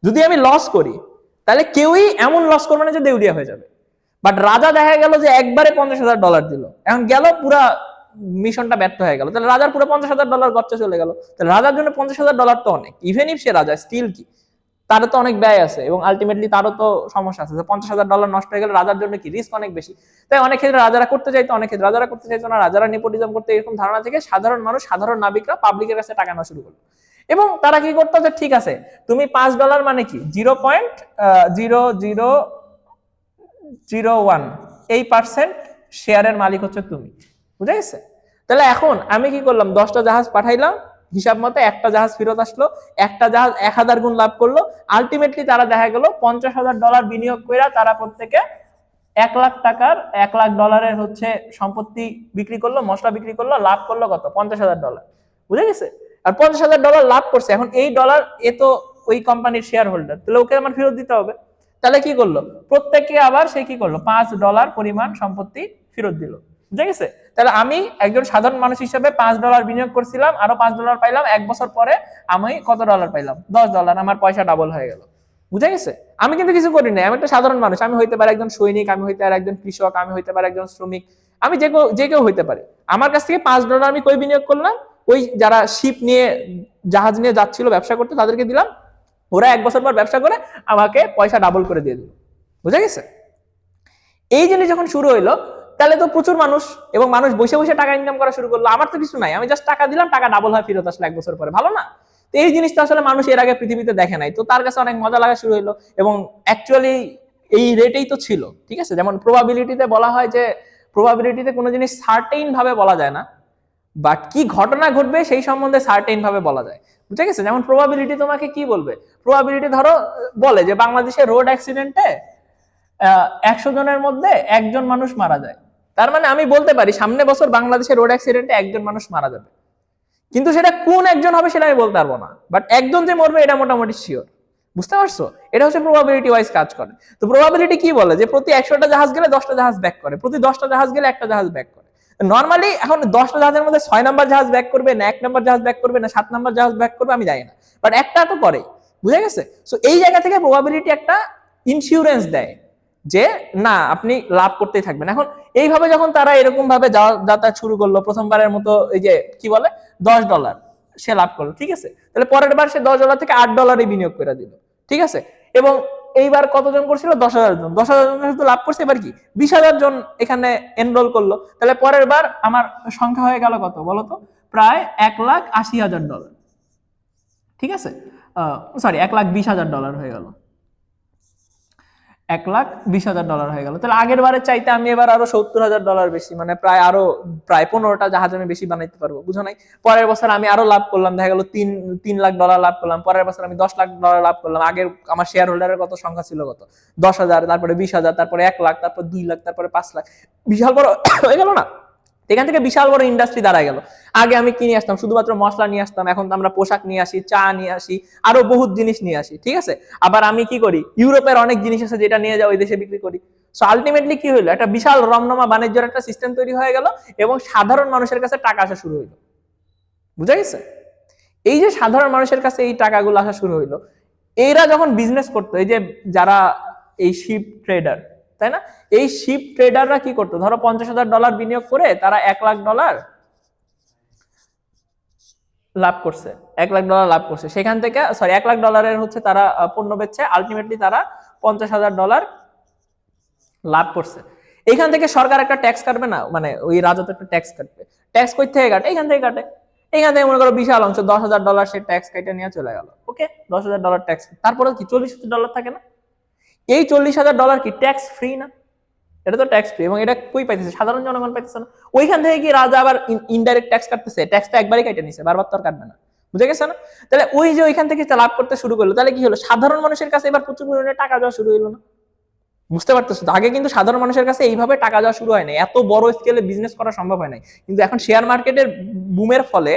[SPEAKER 1] যদি আমি লস করি, তাহলে কেউই এমন লস করবে না যে দেউলিয়া হয়ে যাবে। বাট রাজা দেখা গেল যে একবারে $50,000 দিল, এখন গেল পুরা মিশনটা ব্যর্থ হয়ে গেল, তাহলে রাজার পুরো $50,000 গচ্চা চলে গেল। তাহলে রাজার জন্য $50,000 তো অনেক, ইভেন ইফ সে রাজা স্টিল কি তারও তো অনেক ব্যয় আছে এবং আলটিমেটলি তারও তো সমস্যা আছে। $50,000 নষ্ট হয়ে গেলে রাজার জন্য কি রিস্ক অনেক বেশি। তাই অনেক ক্ষেত্রে রাজারা করতে চাইতো, অনেক ক্ষেত্রে রাজারা করতে চাইতো না, রাজারা নেপোটিজম করতে, এরকম ধারণা থেকে সাধারণ মানুষ, সাধারণ নাবিকরা পাবলিকের কাছে টাকা নেওয়া শুরু করলো। এবং তারা কি করতো যে ঠিক আছে তুমি $5 মানে কি 0.0001% শেয়ারের মালিক হচ্ছে তুমি, বুঝা গেছে? তাহলে এখন আমি কি করলাম, 10টা জাহাজ পাঠাইলাম, হিসাব মতো একটা জাহাজ ফেরত আসলো, একটা জাহাজ 1000 গুণ লাভ করলো। আলটিমেটলি তারা দেখা গেল $50,000 বিনিয়োগ করে তারা প্রত্যেকে $1,00,000 $1,00,000 হচ্ছে সম্পত্তি বিক্রি করলো, মশলা বিক্রি করলো, লাভ করলো কত, $50,000। বুঝে গেছে? আর $50,000 লাভ করছে, এখন এই ডলার এ তো ওই কোম্পানির শেয়ার হোল্ডার, তাহলে ওকে আমার ফেরত দিতে হবে। তাহলে কি করলো, প্রত্যেককে আবার সে কি করলো, $5 পরিমাণ সম্পত্তি ফেরত দিল। বুঝে গেছে? তাহলে আমি একজন সাধারণ মানুষ হিসেবে $5 বিনিয়োগ করছিলাম, আরো $5 পাইলাম, 1 বছর পরে আমি কত ডলার পাইলাম, $10, আমার পয়সা ডাবল হয়ে গেল। বুঝে গেছে? আমি কিন্তু কিছু করি না, আমি একটা সাধারণ মানুষ, আমি হইতে পারি একজন সৈনিক, আমি হইতে পারি একজন কৃষক, আমি হইতে পারি একজন শ্রমিক, আমি যে কেউ হইতে পারে। আমার কাছ থেকে $5 আমি কই বিনিয়োগ করলাম, ওই যারা শিপ নিয়ে জাহাজ নিয়ে যাচ্ছিল ব্যবসা করতে তাদেরকে দিলাম, ওরা 1 বছর পর ব্যবসা করে আমাকে পয়সা ডাবল করে দিয়ে দিল। বুঝা গেছে? এই জিনিস যখন শুরু হইলো তাহলে তো প্রচুর মানুষ এবং মানুষ বসে বসে টাকা ইনকাম করা শুরু করলো। আমার তো কিছু নাই, আমি জাস্ট টাকা দিলাম, টাকা ডাবল হয় ফেরত আসলো 1 বছর পরে, ভালো না? তো এই জিনিসটা আসলে মানুষ এর আগে পৃথিবীতে দেখে নাই, তো তার কাছে অনেক মজা লাগা শুরু হইলো এবং অ্যাকচুয়ালি এই রেটেই তো ছিল। ঠিক আছে, যেমন প্রবাবিলিটিতে বলা হয় যে প্রবাবিলিটিতে কোনো জিনিস সার্টেইন ভাবে বলা যায় না, বাট কি ঘটনা ঘটবে সেই সম্বন্ধে সার্টেইন ভাবে বলা যায়। বুঝে গেছে? যেমন প্রবাবিলিটি তোমাকে কি বলবে, প্রবাবিলিটি ধরো বলে যে বাংলাদেশে রোড অ্যাক্সিডেন্টে 100 জনের মধ্যে 1 জন মানুষ মারা যায়, তার মানে আমি বলতে পারি সামনে বছর বাংলাদেশে রোড অ্যাক্সিডেন্টে 1 জন মানুষ মারা যাবে, কিন্তু সেটা কোন একজন হবে সেটা আমি বলতে পারবো না, বাট একজন যে মরবে এটা মোটামুটি শিওর। বুঝতে পারছো? এটা হচ্ছে প্রবাবিলিটি ওয়াইজ কাজ করে। তো প্রবাবিলিটি কি বলে যে প্রতি 100টা জাহাজ গেলে 10টা জাহাজ ব্যাক করে, প্রতি 10টা জাহাজ গেলে একটা জাহাজ ব্যাক করে। নর্মালি এখন 10টা জাহাজের মধ্যে 6 নাম্বার জাহাজ ব্যাক করবে না 1 নাম্বার জাহাজ ব্যাক করবে না 7 নাম্বার জাহাজ ব্যাক করবে আমি জানি না, বাট একটা তো করে। বুঝে গেছে? সো এই জায়গা থেকে প্রবাবিলিটি একটা ইন্স্যুরেন্স দেয় যে না আপনি লাভ করতেই থাকবেন। এখন এইভাবে যখন তারা এরকম ভাবে যাতায়াত শুরু করলো, প্রথমবারের মতো এই যে কি বলে $10 সে লাভ করলো, ঠিক আছে, তাহলে পরের বার সে $10 থেকে $8 বিনিয়োগ করে দিল, ঠিক আছে, এবং এইবার কতজন করছিল, 10,000 জন, 10,000 জন শুধু লাভ করছে, এবার কি 20,000 জন এখানে এনরোল করলো, তাহলে পরের বার আমার সংখ্যা হয়ে গেল কত বলতো, প্রায় $1,80,000, ঠিক আছে, সরি $1,20,000 হয়ে গেল, $1,20,000 হয়ে গেল। তাহলে আগের বারের চাইতে আমি এবার আরো $70,000 বেশি, মানে প্রায় 15টা জাহাজ আমি বেশি বানাইতে পারবো, বুঝো নাই? পরের বছর আমি আরো লাভ করলাম, দেখা গেল তিন লাখ ডলার লাভ করলাম, পরের বছর আমি $10,00,000 লাভ করলাম। আগের আমার শেয়ার হোল্ডারের কত সংখ্যা ছিল, কত 10,000, তারপরে 20,000, তারপরে 1 লাখ, তারপর 2 লাখ, তারপরে 5 লাখ, বিশাল বড় হয়ে গেল না? এখান থেকে বিশাল বড় ইন্ডাস্ট্রি দাঁড়ায় গেল। আগে আমি কি নিয়ে আসতাম, শুধুমাত্র মশলা নিয়ে আসতাম, এখন তো আমরা পোশাক নিয়ে আসি, চা নিয়ে আসি, আরো বহুত জিনিস নিয়ে আসি, ঠিক আছে। আবার আমি কি করি, ইউরোপের অনেক জিনিস আছে যেটা নিয়ে যাও ওই দেশে বিক্রি করি। সো আলটিমেটলি কি হলো, একটা বিশাল রমরমা বাণিজ্যের একটা সিস্টেম তৈরি হয়ে গেল এবং সাধারণ মানুষের কাছে টাকা আসা শুরু হইলো। বুঝা গেছে? এই যে সাধারণ মানুষের কাছে এই টাকাগুলো আসা শুরু হইলো, এরা যখন বিজনেস করতো, এই যে যারা এই শিপ ট্রেডার, তাই না, এই শিপ ট্রেডাররা কি করতো, ধরো $50,000 বিনিয়োগ করে তারা $1,00,000 লাভ করছে, $1,00,000 লাভ করছে, সেখান থেকে সরি $1,00,000 হচ্ছে তারা পণ্য বেচছে, আলটিমেটলি তারা $50,000 লাভ করছে। এইখান থেকে সরকার একটা ট্যাক্স কাটবে না, মানে ওই রাজত্ব একটা ট্যাক্স কাটবে। ট্যাক্স কই থেকে কাটে, এইখান থেকে কাটে। এইখান থেকে মনে করো বিশাল অংশ $10,000 সে ট্যাক্স কেটে নিয়ে চলে গেল, ওকে, $10,000 ট্যাক্স, তারপরে কি $40,000 থাকে না? এই $40,000 কি ট্যাক্স ফ্রি না? এটা তো ট্যাক্স ফ্রি, এবং এটা কই পাইতেছে, সাধারণ জনগণ পাইতেছে না। ওইখান থেকে কি রাজা আবার ইনডাইরেক্ট ট্যাক্স কাটতেছে? ট্যাক্সটা একবারই কেটে নিছে, বারবার তো আর কাটবে না। বুঝে গেছে না? তাহলে ওই যে ওইখান থেকে লাভ করতে শুরু করলো, তাহলে কি হলো, সাধারণ মানুষের কাছে এবার প্রচুর পরিমাণে টাকা যাওয়া শুরু হলো না? বুঝতে পারতেছো? আগে কিন্তু সাধারণ মানুষের কাছে এইভাবে টাকা যাওয়া শুরু হয় না, এত বড় স্কেলে বিজনেস করা সম্ভব হয় নাই। কিন্তু এখন শেয়ার মার্কেটের বুমের ফলে,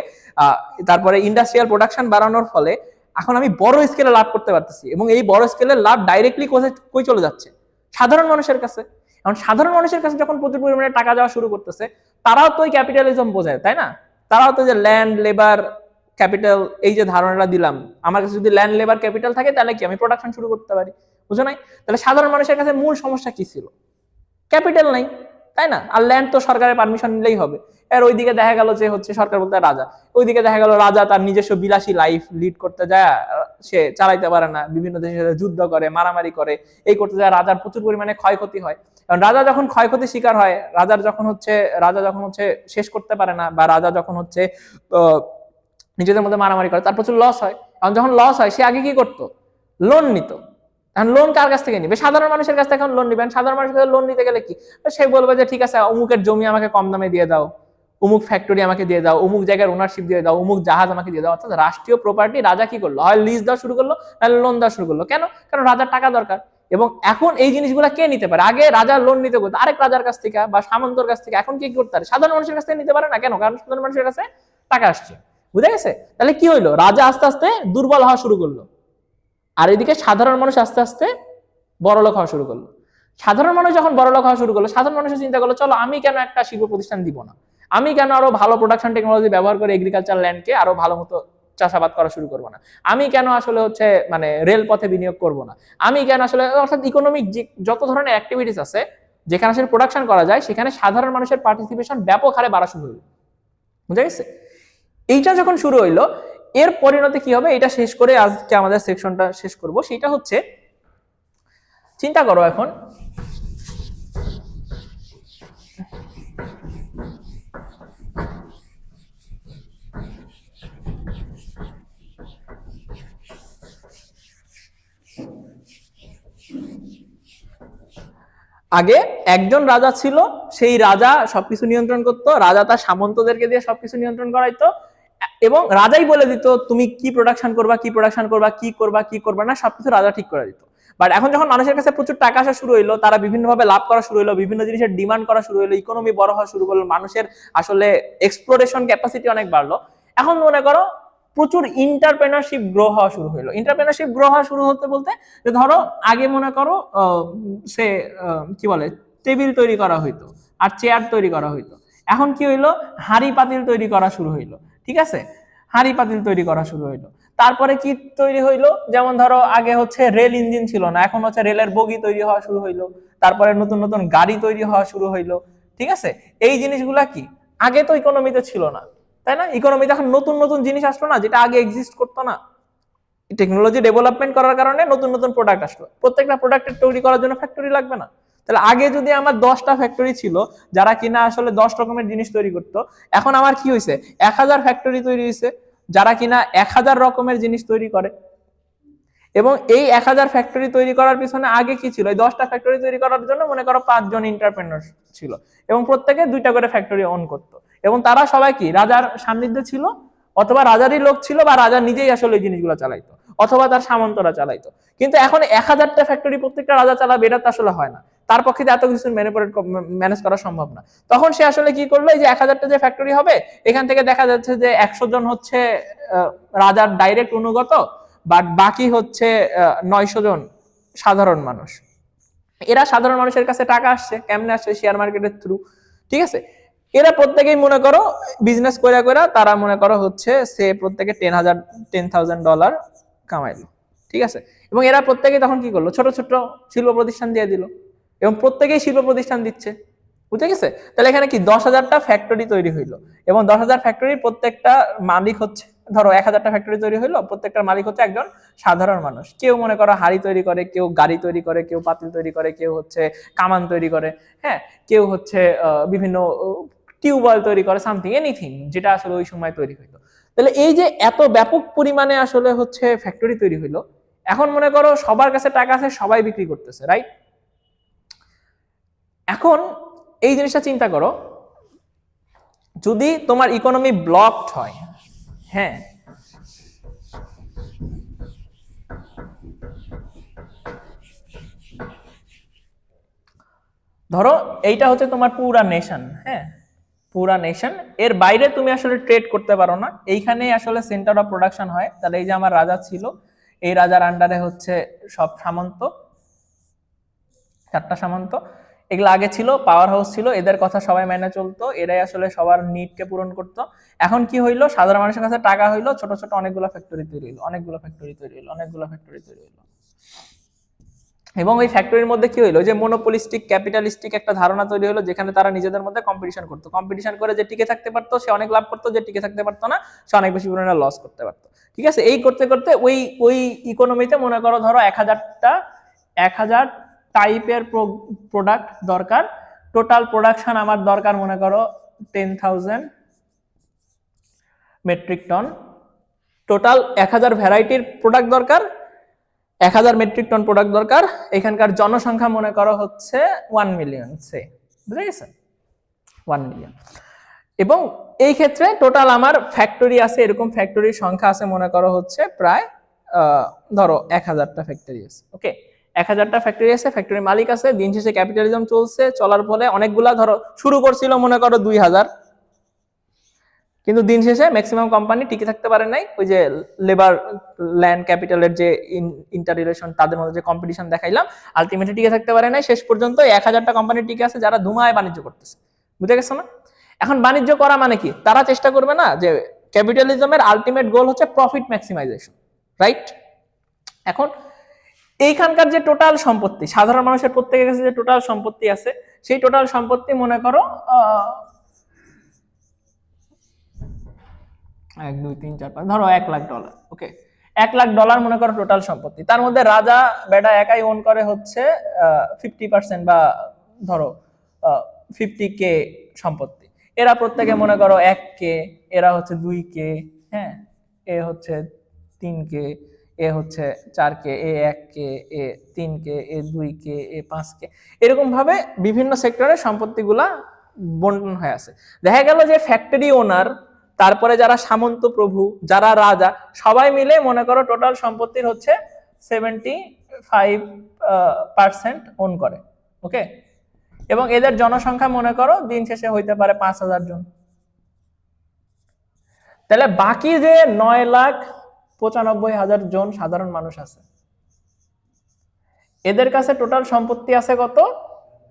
[SPEAKER 1] তারপরে ইন্ডাস্ট্রিয়াল প্রোডাকশন বাড়ানোর ফলে এখন আমি বড় স্কেলে লাভ করতে পারতেছি, এবং এই বড় স্কেলের লাভ ডাইরেক্টলি কই চলে যাচ্ছে, সাধারণ মানুষের কাছে। এখন সাধারণ মানুষের কাছে যখন প্রচুর পরিমাণে টাকা যাওয়া শুরু করতেছে, তারাও তো ওই ক্যাপিটালিজম বোঝায়, তাই না? তারাও তো যে ল্যান্ড লেবার ক্যাপিটাল, এই যে ধারণাটা দিলাম, আমার কাছে যদি ল্যান্ড লেবার ক্যাপিটাল থাকে তাহলে কি আমি প্রোডাকশন শুরু করতে পারি। বুঝো নাই? তাহলে সাধারণ মানুষের কাছে মূল সমস্যা কি ছিল? ক্যাপিটাল নাই, তাই না? আর ল্যান্ড তো সরকারের পারমিশন নিলেই হবে। আর ওইদিকে দেখা গেল যে হচ্ছে সরকার বলতে রাজা, ওইদিকে দেখা গেল রাজা তার নিজস্ব বিলাসী লাইফ লিড করতে যায়, সে চালাইতে পারে না, বিভিন্ন দেশের সাথে যুদ্ধ করে, মারামারি করে, এই করতে যায়, রাজার প্রচুর পরিমাণে ক্ষয়ক্ষতি হয়। কারণ রাজা যখন ক্ষয়ক্ষতির শিকার হয়, রাজা যখন হচ্ছে শেষ করতে পারে না, বা রাজা যখন হচ্ছে নিজেদের মধ্যে মারামারি করে, তার প্রচুর লস হয়। কারণ যখন লস হয় সে আগে কি করতো? লোন নিত। এখন লোন কার কাছ থেকে নিবে? সাধারণ মানুষের কাছ থেকে এখন লোন নিবেন। সাধারণ মানুষের কাছে লোন নিতে গেলে কি, সে বলবে যে ঠিক আছে অমুকের জমি আমাকে কম দামে দিয়ে দাও, অমুক ফ্যাক্টরি আমাকে দিয়ে দাও, অমুক জায়গার ওনারশিপ দিয়ে দাও, অমুক জাহাজ আমাকে দিয়ে দাও। অর্থাৎ রাষ্ট্রীয় প্রপার্টি রাজা কি করলো? হয় লিজ দেওয়া শুরু করলো, নাহলে লোন দেওয়া শুরু করলো। কেন? কারণ রাজার টাকা দরকার। এবং এখন এই জিনিসগুলো কে নিতে পারে? আগে রাজা লোন নিতে করতো আরেক রাজার কাছ থেকে বা সামন্তর কাছ থেকে, এখন কি করতে পারে? সাধারণ মানুষের কাছ থেকে নিতে পারে না। কেন? কারণ সাধারণ মানুষের কাছে টাকা আসছে। বুঝে গেছে? তাহলে কি হইলো? রাজা আস্তে আস্তে দুর্বল হওয়া শুরু করলো, আর এদিকে সাধারণ মানুষ আস্তে আস্তে বড়লোক হওয়া শুরু করলো। সাধারণ মানুষ যখন বড়লোক হওয়া শুরু করলো, সাধারণ মানুষের চিন্তা করলো চলো আমি কেন একটা শিল্প প্রতিষ্ঠান দিব না, আমি কেন আরো ভালো প্রোডাকশন টেকনোলজি ব্যবহার করে এগ্রিকালচার ল্যান্ডকে আরো ভালো মতো চাষাবাদ করা শুরু করবো না, আমি কেন আসলে হচ্ছে মানে রেল পথে বিনিয়োগ করবো না, আমি কেন আসলে, অর্থাৎ ইকোনমিক যত ধরনের অ্যাক্টিভিটিস আছে যেখানে আসলে প্রোডাকশন করা যায়, সেখানে সাধারণ মানুষের পার্টিসিপেশন ব্যাপক হারে বাড়া শুরু হলো। বুঝা গেছে? এইটা যখন শুরু হইলো, এর পরিণতি কি হবে এটা শেষ করে আজকে আমাদের সেকশনটা শেষ করব। সেটা হচ্ছে, চিন্তা করো এখন আগে একজন রাজা ছিল, সেই রাজা সবকিছু নিয়ন্ত্রণ করতো, রাজা তার সামন্তদেরকে দিয়ে সবকিছু নিয়ন্ত্রণ করাইতো, এবং রাজাই বলে দিত তুমি কি প্রোডাকশন করবা, কি প্রোডাকশন করবা, কি করবা, কি করবা না, সবকিছু রাজা ঠিক করে দিত। বাট এখন যখন মানুষের কাছে প্রচুর টাকা আসা শুরু হইলো, তারা বিভিন্নভাবে লাভ করা শুরু হইলো, বিভিন্ন জিনিসের ডিমান্ড করা শুরু হইলো, ইকোনমি বড় হওয়া শুরু করলো, মানুষের আসলে এক্সপ্লোরেশন ক্যাপাসিটি অনেক বাড়লো। এখন মনে করো প্রচুর ইন্টারপ্রেনারশিপ গ্রো হওয়া শুরু হইলো। ইন্টারপ্রেনারশিপ গ্রো হওয়া শুরু হতে বলতে, যে ধরো আগে মনে করো সে কি বলে টেবিল তৈরি করা হইতো আর চেয়ার তৈরি করা হইতো, এখন কি হইলো? হাড়ি পাতিল তৈরি করা শুরু হইলো। ঠিক আছে? হাড়ি পাতিল তৈরি করা শুরু হইলো। তারপরে কি তৈরি হইলো? যেমন ধরো আগে হচ্ছে রেল ইঞ্জিন ছিল না, এখন হচ্ছে রেলের বগি তৈরি হওয়া শুরু হইলো। তারপরে নতুন নতুন গাড়ি তৈরি হওয়া শুরু হইলো। ঠিক আছে? এই জিনিসগুলা কি আগে তো ইকোনমিতে ছিল না, তাই না? ইকোনমিতে এখন নতুন নতুন জিনিস আসলো না, যেটা আগে এক্সিস্ট করতো না। টেকনোলজি ডেভেলপমেন্ট করার কারণে নতুন নতুন প্রোডাক্ট আসলো। প্রত্যেকটা প্রোডাক্টের তৈরি করার জন্য ফ্যাক্টরি লাগবে না? তাহলে আগে যদি আমার 10টা ফ্যাক্টরি ছিল যারা কিনা আসলে 10 রকমের জিনিস তৈরি করতো, এখন আমার কি হয়েছে? 1000 ফ্যাক্টরি তৈরি হয়েছে যারা কিনা 1000 রকমের জিনিস তৈরি করে। এবং এই 1000 ফ্যাক্টরি তৈরি করার পিছনে আগে কি ছিল? এই 10টা ফ্যাক্টরি তৈরি করার জন্য মনে করো 5 জন এন্টারপ্রেনার ছিল, এবং প্রত্যেকে 2টা করে ফ্যাক্টরি অন করতো, এবং তারা সবাই কি রাজার সান্নিধ্যে ছিল, অথবা রাজারই লোক ছিল, বা রাজা নিজেই আসলে এই জিনিসগুলো চালাইতো, অথবা তার সামন্তরা চালাইতো। কিন্তু এখন 1000টা ফ্যাক্টরি প্রত্যেকটা রাজা চালাবে, এটা তো আসলে হয় না, তার পক্ষে এত কিছু ম্যানেজ করা সম্ভব না। তখন সে আসলে কি করলো? এই যে 1000টা যে ফ্যাক্টরি হবে, এখান থেকে দেখা যাচ্ছে যে 100 জন হচ্ছে রাজার ডাইরেক্ট অনুগত, বাট বাকি হচ্ছে 900 জন সাধারণ মানুষ। এরা সাধারণ মানুষের কাছে টাকা আসছে কেমনে? আসছে শেয়ার মার্কেটের থ্রু। ঠিক আছে? এরা প্রত্যেকেই মনে করো বিজনেস করে করে, তারা মনে করো হচ্ছে সে প্রত্যেকে $10,000 কামাইলো। ঠিক আছে? এবং এরা প্রত্যেকেই তখন কি করলো? ছোট ছোট শিল্প প্রতিষ্ঠান দিয়ে দিল, এবং প্রত্যেকেই শিল্প প্রতিষ্ঠান দিচ্ছে। বুঝে গেছে? তাহলে এখানে কি 10,000টা ফ্যাক্টরি তৈরি হইলো, এবং 10,000 ফ্যাক্টরির প্রত্যেকটা মালিক হচ্ছে, ধরো 1000টা ফ্যাক্টরি তৈরি হইলো, প্রত্যেকটার মালিক হচ্ছে একজন সাধারণ মানুষ। কেউ মনে করো হাড়ি তৈরি করে, কেউ গাড়ি তৈরি করে, কেউ পাতিল তৈরি করে, কেউ হচ্ছে কামান তৈরি করে, হ্যাঁ, কেউ হচ্ছে বিভিন্ন টিউবওয়েল তৈরি করে, সামথিং এনিথিং যেটা আসলে ওই সময় তৈরি হইলো। তাহলে এই যে এত ব্যাপক পরিমাণে আসলে হচ্ছে ফ্যাক্টরি তৈরি হইলো, এখন মনে করো সবার কাছে টাকা আছে, সবাই বিক্রি করতেছে, রাইট? এখন এই জিনিসটা চিন্তা করো, যদি তোমার ইকোনমি ব্লকড হয়, হ্যাঁ, ধরো এইটা হচ্ছে তোমার পুরা নেশন, হ্যাঁ, পুরা নেশন, এর বাইরে তুমি আসলে ট্রেড করতে পারো না, এইখানেই আসলে সেন্টার অফ প্রোডাকশন হয়। তাহলে এই যে আমার রাজা ছিল, এই রাজার আন্ডারে হচ্ছে সব সামন্ত, 4টা সামন্ত, এগুলো আগে ছিল, পাওয়ার হাউস ছিল, এদের কথা সবাই মেনে চলতো, এরাই আসলে সবার নিডকে পূরণ করতো। এখন কি হইলো? সাধারণ মানুষের কাছে টাকা হইলো, ছোট ছোট অনেকগুলো ফ্যাক্টরি তৈরি হইলো, অনেকগুলো ফ্যাক্টরি তৈরি হইলো, অনেকগুলো ফ্যাক্টরি তৈরি হইলো। এবং ওই ফ্যাক্টরির মধ্যে কি হইলো, যে মনোপলিস্টিক ক্যাপিটালিস্টিক একটা ধারণা তৈরি হলো, যেখানে তারা নিজেদের মধ্যে কম্পিটিশন করতো, কম্পিটিশন করে যে টিকে থাকতে পারতো সে অনেক লাভ করতো, যে টিকে থাকতে পারতো না সে অনেক বেশি পরিমাণে লস করতে পারতো। ঠিক আছে, এই করতে করতে ওই ওই ইকোনমিতে মনে করো ধরো 1000 টাইপের প্রোডাক্ট দরকার, টোটাল প্রোডাকশন আমার দরকার মনে করো 10,000 মেট্রিক টন, টোটাল 1000 ভ্যারাইটির প্রোডাক্ট দরকার, 1000 মেট্রিক টন প্রোডাক্ট দরকার। এখানকার জনসংখ্যা মনে করো হচ্ছে 1 মিলিয়ন, সে বুঝে গেছে 1 মিলিয়ন। এবং এই ক্ষেত্রে টোটাল আমার ফ্যাক্টরি আছে, এরকম ফ্যাক্টরির সংখ্যা আছে মনে করো হচ্ছে প্রায় ধরো 1000টা ফ্যাক্টরি আছে। ওকে, 1000টা ফ্যাক্টরি আছে, ফ্যাক্টরির মালিক আছে, দিন শেষে ক্যাপিটালিজম চলছে, চলার ফলে অনেকগুলা ধরো শুরু করছিল মনে করো 2000, কিন্তু দিন শেষে ম্যাক্সিমাম কোম্পানি টিকে থাকতে পারে নাই, ওই যে লেবার ল্যান্ড ক্যাপিটালের যে ইন্টার রিলেশন, তাদের মধ্যে যে কম্পিটিশন দেখাইলাম, আলটিমেটলি টিকে থাকতে পারে নাই। শেষ পর্যন্ত 1000টা কোম্পানি টিকে আছে যারা ধুমায় বাণিজ্য করতেছে, বুঝে গেছো না? এখন বাণিজ্য করা মানে কি, তারা চেষ্টা করবে না যে ক্যাপিটালিজমের আলটিমেট গোল হচ্ছে প্রফিট ম্যাক্সিমাইজেশন, রাইট? এখন এইখানকার যে টোটাল সম্পত্তি, সাধারণ মানুষের প্রত্যেকের কাছে যে টোটাল সম্পত্তি আছে, সেই টোটাল সম্পত্তি মনে করো 1 2 3 4 5 ধরো $1,00,000। ওকে, $1,00,000 মনে করো টোটাল সম্পত্তি, তার মধ্যে রাজা বেটা একাই ওন করে হচ্ছে 50% বা ধরো 50K সম্পত্তি। এরা প্রত্যেকে মনে করো 1K, এরা হচ্ছে 2K, হ্যাঁ, এ হচ্ছে 3K, এ হচ্ছে 4K, এ 1K, এ 3K, এ 2K, এ 5K, এরকম ভাবে বিভিন্ন সেক্টরে সম্পত্তিগুলা বন্টন হয়ে আছে। দেখা গেল যে ফ্যাক্টরি ওনার, তারপরে যারা সামন্ত প্রভু, যারা রাজা, সবাই মিলে মনে করো টোটাল সম্পত্তির হচ্ছে 75% ওন করে। ওকে, এবং এদের জনসংখ্যা মনে করো দিন শেষে হইতে পারে 5000 জন। তাহলে বাকি যে 9,95,000 জন সাধারণ মানুষ আছে, এদের কাছে টোটাল সম্পত্তি আছে কত?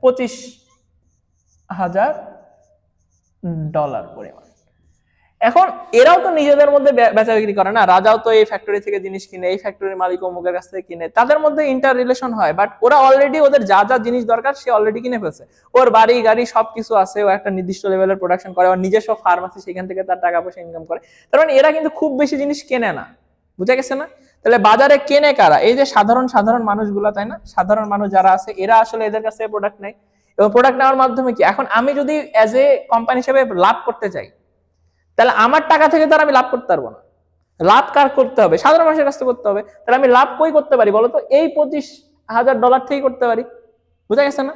[SPEAKER 1] $25,000 পরিমাণ। এখন এরাও তো নিজেদের মধ্যে বেচা বিক্রি করে না, রাজাও তো এই ফ্যাক্টরি থেকে জিনিস কিনে, এই ফ্যাক্টরির মালিক অমুকের কাছ থেকে কিনে, তাদের মধ্যে ইন্টার রিলেশন হয়, বাট ওরা অলরেডি ওদের যা যা জিনিস দরকার সে অলরেডি কিনে ফেলছে, ওর বাড়ি গাড়ি সবকিছু আছে, ও একটা নির্দিষ্ট লেভেলের প্রোডাকশন করে, ওর নিজস্ব ফার্মাসি, সেখান থেকে তার টাকা পয়সা ইনকাম করে। তার মানে এরা কিন্তু খুব বেশি জিনিস কেনে না, বুঝা গেছে না? তাহলে বাজারে কেনে কারা? এই যে সাধারণ মানুষগুলা, তাই না? সাধারণ মানুষ যারা আছে এরা আসলে এদের কাছে প্রোডাক্ট নেয়, এবং প্রোডাক্ট নেওয়ার মাধ্যমে কি, এখন আমি যদি অ্যাজ এ কোম্পানি হিসেবে লাভ করতে চাই, তাহলে আমার টাকা থেকে তো আর আমি লাভ করতে পারবো না, লাভ কার করতে হবে? সাধারণ মানুষের কাছ থেকে করতে হবে। তাহলে আমি লাভ কই করতে পারি বলতো? এই $25,000 থেকেই করতে পারি, বুঝা গেছে না?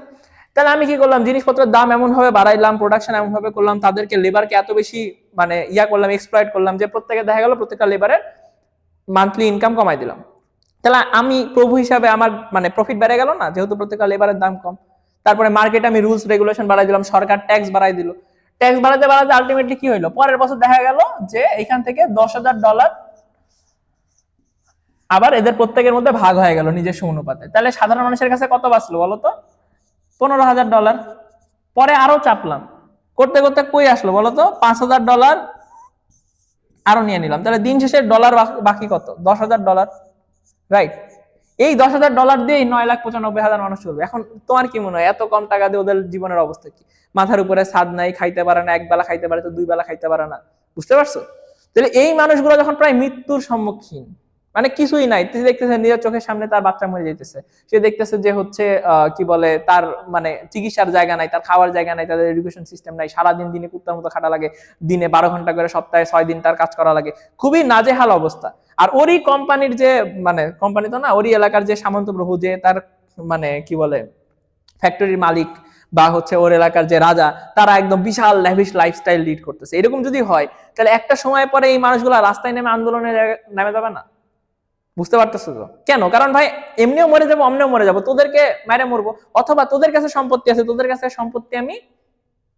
[SPEAKER 1] তাহলে আমি কি করলাম, জিনিসপত্রের দাম এমন ভাবে বাড়াইলাম, প্রোডাকশন এমন ভাবে করলাম, তাদেরকে লেবারকে এত বেশি মানে করলাম, এক্সপ্লয়েট করলাম, যে প্রত্যেকে দেখা গেল প্রত্যেকটা লেবারের মান্থলি ইনকাম কমাই দিলাম। তাহলে আমি প্রভু হিসাবে আমার মানে প্রফিট বেড়ে গেল না, যেহেতু প্রত্যেকটা লেবারের দাম কম। তারপরে মার্কেটে আমি রুলস রেগুলেশন বাড়াই দিলাম, সরকার ট্যাক্স বাড়াই দিল, ট্যাক্স বাড়াতে বাড়াতে আলটিমেটলি কি হইলো, পরের বছর দেখা গেল যে এখান থেকে $10,000 আবার এদের প্রত্যেকের মধ্যে ভাগ হয়ে গেল নিজস্ব অনুপাতে। তাহলে সাধারণ মানুষের কাছে কত বাঁচলো বলতো? $15,000। পরে আরো চাপলাম, করতে করতে কই আসলো বলতো? $5,000 আরো নিয়ে নিলাম। তাহলে দিন শেষে ডলার বাকি কত? $10,000, রাইট? এই $10,000 দিয়ে 9,95,000 মানুষ চলবে। এখন তোমার কি মনে হয় এত কম টাকা দিয়ে ওদের জীবনের অবস্থা কি? মাথার উপরে ছাদ নাই, খাইতে পারে না, এক বেলা খাইতে পারে তো 2 বেলা খাইতে পারে না, বুঝতে পারছো? তাহলে এই মানুষগুলো যখন প্রায় মৃত্যুর সম্মুখীন, মানে কিছুই নাই, দেখতেছে নিজের চোখের সামনে তার বাচ্চা মরে যাইতেছে, সে দেখতেছে যে হচ্ছে কি বলে তার মানে চিকিৎসার জায়গা নাই, তার খাওয়ার জায়গা নাই, তাদের এডুকেশন সিস্টেম নাই, সারাদিন দিনে কুত্তার মতো খাটা লাগে, দিনে 12 ঘন্টা করে, সপ্তাহে 6 দিন তার কাজ করা লাগে, খুবই নাজেহাল অবস্থা। আর ওরই কোম্পানির যে মানে কোম্পানি তো না, ওরই এলাকার যে সামন্ত প্রভু, যে তার মানে কি বলে ফ্যাক্টরির মালিক বা হচ্ছে ওর এলাকার যে রাজা, তারা একদম বিশাল ল্যাভিশ লাইফস্টাইল লিড করতেছে। এরকম যদি হয় তাহলে একটা সময় পরে এই মানুষগুলো রাস্তায় নেমে আন্দোলনে নেমে যাবে না? বুঝতে পারতেছো তো? কেন? কারণ ভাই এমনিও মরে যাবো, অমনিও মরে যাবো, তোদেরকে মেরে মরবো, অথবা তোদের কাছে সম্পত্তি আছে, তোদের কাছে সম্পত্তি আমি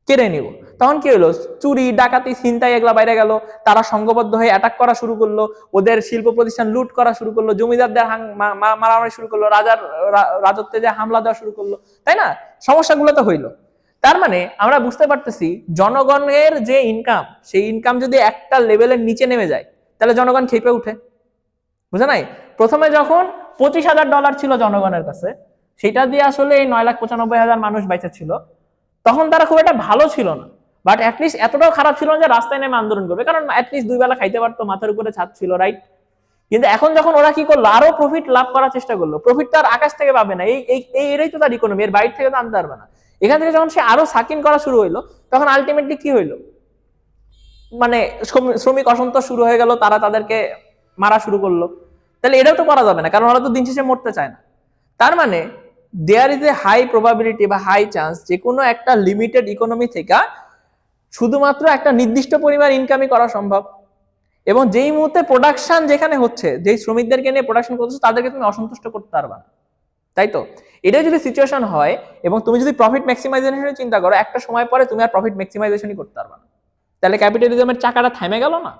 [SPEAKER 1] কেড়ে নিব। তখন কি হলো? চুরি ডাকাতি ছিনতাই এগুলা বাইরে গেল, তারা সংঘবদ্ধ হয়ে অ্যাটাক করা শুরু করলো, ওদের শিল্প প্রতিষ্ঠান লুট করা শুরু করলো, জমিদারদের মারামারি শুরু করলো, রাজার রাজত্বে যে হামলা দেওয়া শুরু করলো, তাই না? সমস্যাগুলো তো হইলো। তার মানে আমরা বুঝতে পারতেছি জনগণের যে ইনকাম, সেই ইনকাম যদি একটা লেভেলের নিচে নেমে যায় তাহলে জনগণ খেপে উঠে, বুঝে নাই? প্রথমে যখন $25,000 ছিল জনগণের কাছে, সেটা দিয়ে আসলে এই 9,95,000 মানুষ বেঁচে ছিল, তখন তারা খুব একটা ভালো ছিল না, বাট অ্যাটলিস্ট এতটাও খারাপ ছিল না যে রাস্তায় নেমে আন্দোলন করবে, কারণ অ্যাটলিস্ট 2 বেলা খাইতে পারতো, মাথার উপরে ছাদ ছিল, রাইট? কিন্তু এখন যখন ওরা কি করলো, আরো প্রফিট লাভ করার চেষ্টা করলো, প্রফিট তো আর আকাশ থেকে পাবে না, এটাই তো তার ইকোনমি, এর বাইরে থেকে তো আনতে পারবে না। এখান থেকে যখন সে আরো সাকিন করা শুরু হইলো, তখন আলটিমেটলি কি হইলো, মানে শ্রমিক অসন্তোষ শুরু হয়ে গেল, তারা তাদেরকে মারা শুরু করলো। তাহলে এটাও তো করা যাবে না, কারণ ওরা তো দিন শেষে মরতে চায় না। তার মানে there is a high probability বা হাই চান্স যে কোনো একটা লিমিটেড ইকোনমি থেকে শুধুমাত্র একটা নির্দিষ্ট পরিমাণ ইনকামই করা সম্ভব, এবং যেই মুহূর্তে প্রোডাকশন যেখানে হচ্ছে, যেই শ্রমিকদেরকে নিয়ে প্রোডাকশন করছো, তাদেরকে তুমি অসন্তুষ্ট করতে পারবা না, তাই তো? এটাই যদি সিচুয়েশন হয়, এবং তুমি যদি প্রফিট ম্যাক্সিমাইজেশনের চিন্তা করো, একটা সময় পরে তুমি আর প্রফিট ম্যাক্সিমাইজেশনই করতে পারবা না, তাহলে ক্যাপিটালিজমের চাকাটা থেমে গেল না,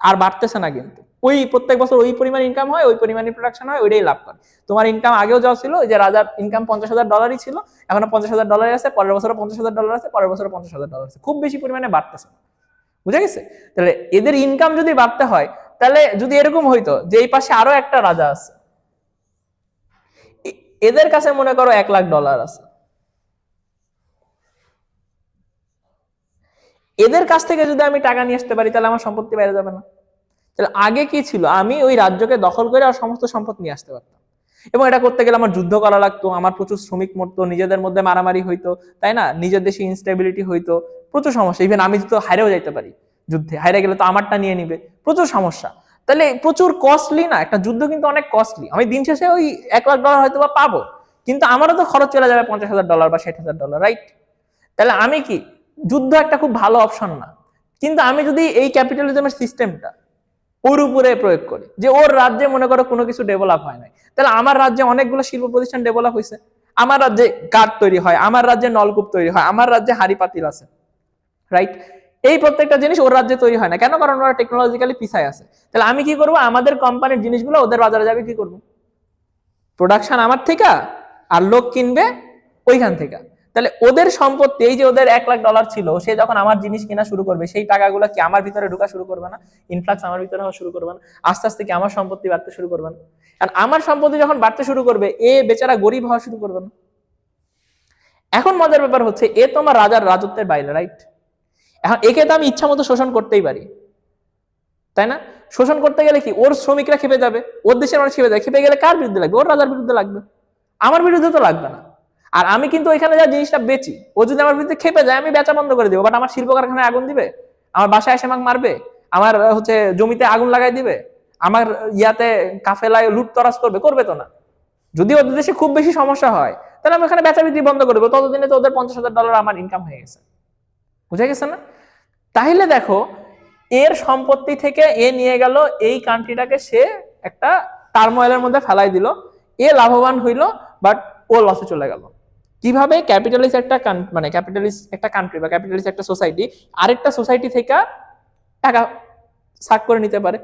[SPEAKER 1] আর বাড়তেছে না। কিন্তু ওই প্রত্যেক বছর ওই পরিমাণ ইনকাম হয়, ওই পরিমাণ প্রোডাকশন হয়, ওইটাই লাভ করে। তোমার ইনকাম আগেও যা ছিল, যে রাজার ইনকাম $50,000 ছিল, এখনো $50,000 আছে, পরের বছরও $50,000 আছে, পরের বছরও $50,000 আছে, খুব বেশি পরিমাণে বাড়তেছে না, বুঝা গেছে? তাহলে এদের ইনকাম যদি বাড়তে হয়, তাহলে যদি এরকম হইতো যে এই পাশে আরো একটা রাজা আছে, এদের কাছে মনে করো $1,00,000 আছে, এদের কাছ থেকে যদি আমি টাকা নিয়ে আসতে পারি, তাহলে আমার সম্পত্তি বেড়ে যাবে না? তাহলে আগে কি ছিল, আমি ওই রাজ্যকে দখল করে আর সমস্ত সম্পদ নিয়ে আসতে পারতাম, এবং এটা করতে গেলে আমার যুদ্ধ করা লাগতো, আমার প্রচুর শ্রমিক মরতো, নিজেদের মধ্যে মারামারি হইতো, তাই না? নিজের দেশে ইনস্টেবিলিটি হইতো, প্রচুর সমস্যা, ইভেন আমি তো হারেও যাইতে পারি যুদ্ধে, হারে গেলে তো আমারটা নিয়ে নিবে, প্রচুর সমস্যা। তাহলে প্রচুর কস্টলি না, একটা যুদ্ধ কিন্তু অনেক কস্টলি। আমি দিন শেষে ওই $1,00,000 হয়তো বা পাবো, কিন্তু আমারও তো খরচ চলে যাবে $50,000 বা $60,000, রাইট? তাহলে আমি কি, যুদ্ধ একটা খুব ভালো অপশন না। কিন্তু আমি যদি এই ক্যাপিটালিজমের সিস্টেমটা ওর উপরে প্রয়োগ করি, যে ওর রাজ্যে মনে করো কোনো কিছু ডেভেলপ হয় নাই, তাহলে আমার রাজ্যে অনেকগুলো শিল্প প্রতিষ্ঠান ডেভেলপ হয়েছে, আমার রাজ্যে কাঠ তৈরি হয়, আমার রাজ্যে নলকূপ তৈরি হয়, আমার রাজ্যে হাড়ি পাতিল আছে, রাইট? এই প্রত্যেকটা জিনিস ওর রাজ্যে তৈরি হয় না কেন? কারণ ওরা টেকনোলজিক্যালি পিছায় আছে। তাহলে আমি কি করবো, আমাদের কোম্পানির জিনিসগুলো ওদের বাজারে যাবে, কি করবো, প্রোডাকশন আমার থেকে, আর লোক কিনবে ওইখান থেকে। তাহলে ওদের সম্পত্তি, এই যে ওদের $1,00,000 ছিল, সে যখন আমার জিনিস কিনা শুরু করবে, সেই টাকাগুলো কি আমার ভিতরে ঢোকা শুরু করবে না? ইনফ্লাক্স আমার ভিতরে হওয়া শুরু করবে না? আস্তে আস্তে কি আমার সম্পত্তি বাড়তে শুরু করবে না? আর আমার সম্পত্তি যখন বাড়তে শুরু করবে, এ বেচারা গরিব হওয়া শুরু করবে না? এখন মজার ব্যাপার হচ্ছে, এ তো আমার রাজার রাজত্বের বাইরে, রাইট? এখন একে তো আমি ইচ্ছা মতো শোষণ করতেই পারি, তাই না? শোষণ করতে গেলে কি, ওর শ্রমিকরা খেপে যাবে, ওর দেশের মানুষ খেপে যাবে, খেপে গেলে কার বিরুদ্ধে লাগবে? ওর রাজার বিরুদ্ধে লাগবে, আমার বিরুদ্ধে তো লাগবে না। আর আমি কিন্তু ওইখানে যা জিনিসটা বেচি, ও যদি আমার বিরুদ্ধে খেপে যায়, আমি বেচা বন্ধ করে দিব, বাট আমার শিল্প কারখানায় আগুন দিবে, আমার বাসায় এসে আমাকে মারবে, আমার হচ্ছে জমিতে আগুন লাগাই দিবে, আমার ইয়াতে কাফেলায় লুটতরাজ করবে, করবে তো না। যদি ওদের দেশে খুব বেশি সমস্যা হয়, তাহলে আমি ওখানে বেচা বিক্রি বন্ধ করে দেবো, ততদিনে তো ওদের $50,000 আমার ইনকাম হয়ে গেছে, বুঝে গেছে না? তাহলে দেখো, এর সম্পত্তি থেকে এ নিয়ে গেল এই কান্ট্রিটাকে, সে একটা টার্মোয়েলের মধ্যে ফেলাই দিল, এ লাভবান হইলো, বাট ও লসে চলে গেল। কিভাবে? ক্যাপিটালিস্ট একটা মানে ক্যাপিটালিস্ট একটা কান্ট্রি বা ক্যাপিটালিস্ট একটা সোসাইটি আরেকটা সোসাইটি থেকে টাকা সাক করে নিতে পারে।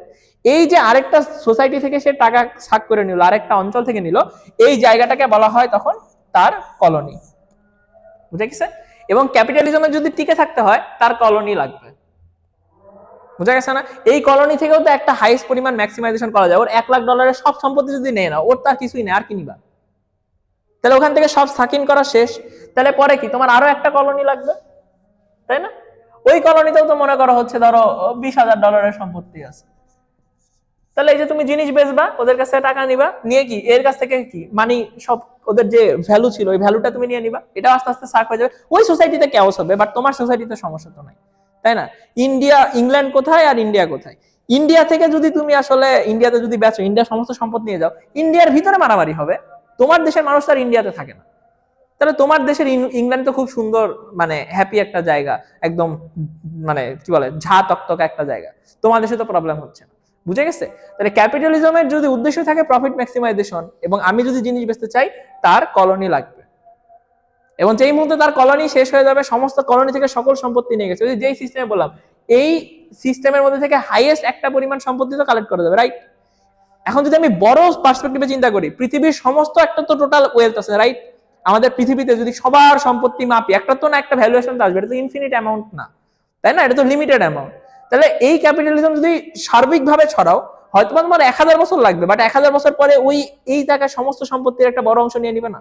[SPEAKER 1] এই যে আরেকটা সোসাইটি থেকে সে টাকা সাক করে নিল, আরেকটা অঞ্চল থেকে নিল, এই জায়গাটাকে বলা হয় তখন তার কলোনি, বুঝে গেছে? এবং ক্যাপিটালিজমে যদি টিকে থাকতে হয়, তার কলোনি লাগবে, বুঝা গেছে না? এই কলোনি থেকেও তো একটা হাইস্ট পরিমাণ ম্যাক্সিমাইজেশন করা যায়। ওর $1,00,000 সব সম্পত্তি যদি নেয় না, ওর তার কিছুই নেই, আর কি নিবা? তাহলে ওখান থেকে সব সাকিন করা শেষ। তাহলে পরে কি, তোমার আরো একটা কলোনি লাগবে, তাই না? ওই কলোনিতেও তো মনে করা হচ্ছে ধরো $20,000 সম্পত্তি আছে। তাহলে এই যে তুমি জিনিস বেচবা, ওদের কাছ থেকে টাকা নিবা, নিয়ে কি এর কাছ থেকে কি মানি সব, ওদের যে ভ্যালু ছিল ওই ভ্যালুটা তুমি নিয়ে নিবা, এটা আস্তে আস্তে সাক হয়ে যাবে। ওই সোসাইটিতে কেওস হবে, বাট তোমার সোসাইটিতে সমস্যা তো নাই, তাই না? ইংল্যান্ড কোথায় আর ইন্ডিয়া কোথায়? ইন্ডিয়া থেকে যদি তুমি আসলে ইন্ডিয়াতে যদি বেচো, ইন্ডিয়ার সমস্ত সম্পদ নিয়ে যাও, ইন্ডিয়ার ভিতরে মারামারি হবে, তোমার দেশের মানুষ তার ইন্ডিয়াতে থাকে না। তাহলে তোমার দেশের ইংল্যান্ড তো খুব সুন্দর, মানে হ্যাপি একটা জায়গা, একদম মানে কি বলে ঝা তকতকে একটা জায়গা, তোমার দেশে তো প্রবলেম হচ্ছে না, বুঝে গেছে? তাহলে ক্যাপিটালিজমের যদি উদ্দেশ্য থাকে প্রফিট ম্যাক্সিমাইজেশন, এবং আমি যদি জিনিস বেচতে চাই, তার কলোনি লাগবে, এবং যেই মুহূর্তে তার কলোনি শেষ হয়ে যাবে, সমস্ত কলোনি থেকে সকল সম্পত্তি নিয়ে গেছে, যেই সিস্টেমে বললাম, এই সিস্টেমের মধ্যে থেকে হাইয়েস্ট একটা পরিমাণ সম্পত্তি তো কালেক্ট করা যাবে, রাইট? এখন যদি আমি বড় পার্সপেক্টিভে চিন্তা করি, পৃথিবীর সমস্ত একটা তো টোটাল ওয়েলথ আছে, রাইট? আমাদের পৃথিবীতে যদি সবার সম্পত্তি মাপি, একটা তো না একটা ভ্যালুয়েশন আসবে, এটা তো ইনফিনিট অ্যামাউন্ট না, তাই না? এটা তো লিমিটেড অ্যামাউন্ট। তাহলে এই ক্যাপিটালিজম যদি সার্বিকভাবে ছড়াও, হয়তো তোমার 1,000 বছর লাগবে, বাট 1,000 বছর পরে ওই এই জায়গায় সমস্ত সম্পত্তির একটা বড় অংশ নিয়ে নিবে না?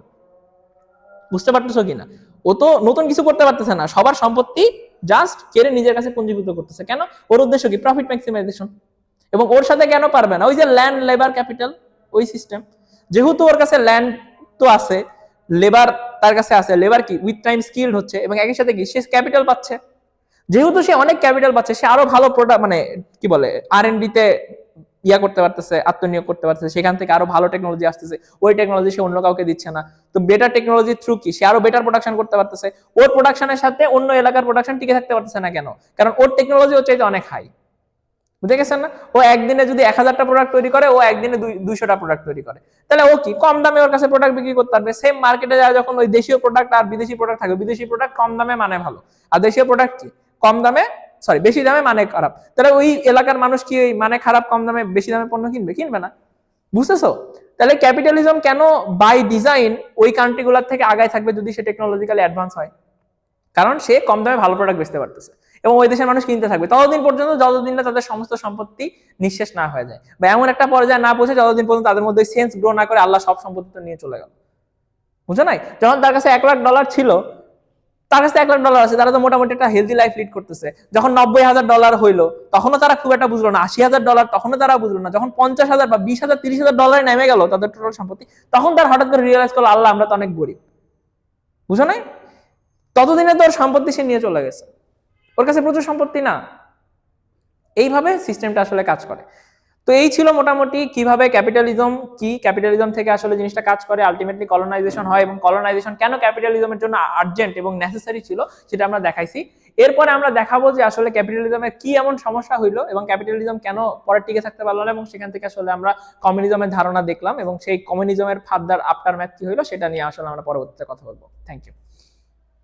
[SPEAKER 1] বুঝতে পারতেছো কিনা? ও তো নতুন কিছু করতে পারতেছে না, সবার সম্পত্তি জাস্ট কেড়ে নিজের কাছে পুঞ্জীভূত করতেছে। কেন? ওর উদ্দেশ্য কি? Profit maximisation. এবং ওর সাথে কেন পারবে না? ওই যে ল্যান্ড লেবার ক্যাপিটাল, ওই সিস্টেম। যেহেতু ওর কাছে ল্যান্ড তো আছে, লেবার তার কাছে আছে, লেবার কি উইথ টাইম স্কিলড হচ্ছে, এবং একই সাথে কি সে ক্যাপিটাল পাচ্ছে। যেহেতু সে অনেক ক্যাপিটাল পাচ্ছে, সে আরো ভালো প্রোডাক্ট মানে কি বলে R&D তে ইয়া করতে পারতেছে, আত্মনিয়োগ করতে পারতেছে, সেখান থেকে আরো ভালো টেকনোলজি আসতেছে, ওই টেকনোলজি সে অন্য কাউকে দিচ্ছে না। তো বেটার টেকনোলজি থ্রু কি সে আরো বেটার প্রোডাকশন করতে পারতেছে। ওর প্রোডাকশনের সাথে অন্য এলাকার প্রোডাকশন টিকে থাকতে পারতেছে না। কেন? কারণ ওর টেকনোলজি ওর চাইতে অনেক হাই। বুঝে গেছেন না? ও একদিনে যদি 1000টা প্রোডাক্ট তৈরি করে, ও একদিনে 200টা প্রোডাক্ট তৈরি করে, তাহলে ও কি কম দামে ওর কাছে প্রোডাক্ট বিক্রি করতে পারবে। সেম মার্কেটে যায় যখন ওই দেশীয় প্রোডাক্ট আর বিদেশি প্রোডাক্ট থাকবে, বিদেশি প্রোডাক্ট কম দামে মানে ভালো, আর দেশীয় প্রোডাক্ট কি কম দামে, সরি বেশি দামে মানে খারাপ। তাহলে ওই এলাকার মানুষ কি ওই মানে খারাপ কম দামে বেশি দামে পণ্য কিনবে? কিনবে না। বুঝতেছো? তাহলে ক্যাপিটালিজম কেন বাই ডিজাইন ওই কান্ট্রিগুলোর থেকে আগায় থাকবে যদি সে টেকনোলজিক্যালি অ্যাডভান্স হয়? কারণ সে কম দামে ভালো প্রোডাক্ট বেচতে পারতেছে, এবং ওই দেশের মানুষ কিনতে থাকবে ততদিন পর্যন্ত যতদিন না তাদের সমস্ত সম্পত্তি নিঃশেষ না হয়ে যায়, বা এমন একটা পর্যায়ে না পৌঁছে যতদিন পর্যন্ত তাদের মধ্যে সেন্স গ্রো না করে আল্লাহ সব সম্পত্তি নিয়ে চলে গেল। বুঝো নাই? যখন তার কাছে $1,00,000 ছিল, তার কাছে $1,00,000 আছে, তারা তো মোটামুটি একটা হেলদি লাইফ লিড করতেছে। যখন $90,000 হইলো, তখনও তারা খুব একটা বুঝলো না। $80,000 তখনও তারা বুঝলো না। যখন 50,000 বা 20,000 $30,000 নেমে গেল তাদের টোটাল সম্পত্তি, তখন তার হঠাৎ করে রিয়েলাইজ করলো আল্লাহ আমরা তো অনেক গরিব। বুঝো নাই? ততদিনে তো ওর সম্পত্তি সে নিয়ে চলে গেছে, ওর কাছে প্রচুর সম্পত্তি না। এইভাবে সিস্টেমটা আসলে কাজ করে। তো এই ছিল মোটামুটি কিভাবে ক্যাপিটালিজম কি, ক্যাপিটালিজম থেকে আসলে জিনিসটা কাজ করে, আলটিমেটলি কলোনাইজেশন হয়, এবং কলোনাইজেশন কেন ক্যাপিটালিজমের জন্য আর্জেন্ট এবং নেসেসারি ছিল সেটা আমরা দেখাইছি। এরপরে আমরা দেখাবো যে আসলে ক্যাপিটালিজমের কি এমন সমস্যা হইলো এবং ক্যাপিটালিজম কেন পরে টিকে থাকতে পারলো না, এবং সেখান থেকে আসলে আমরা কমিউনিজমের ধারণা দেখলাম, এবং সেই কমিউনিজমের ফার্দার আফটার ম্যাথ কি হইলো সেটা নিয়ে আসলে আমরা পরবর্তীতে কথা বলবো। Thank you.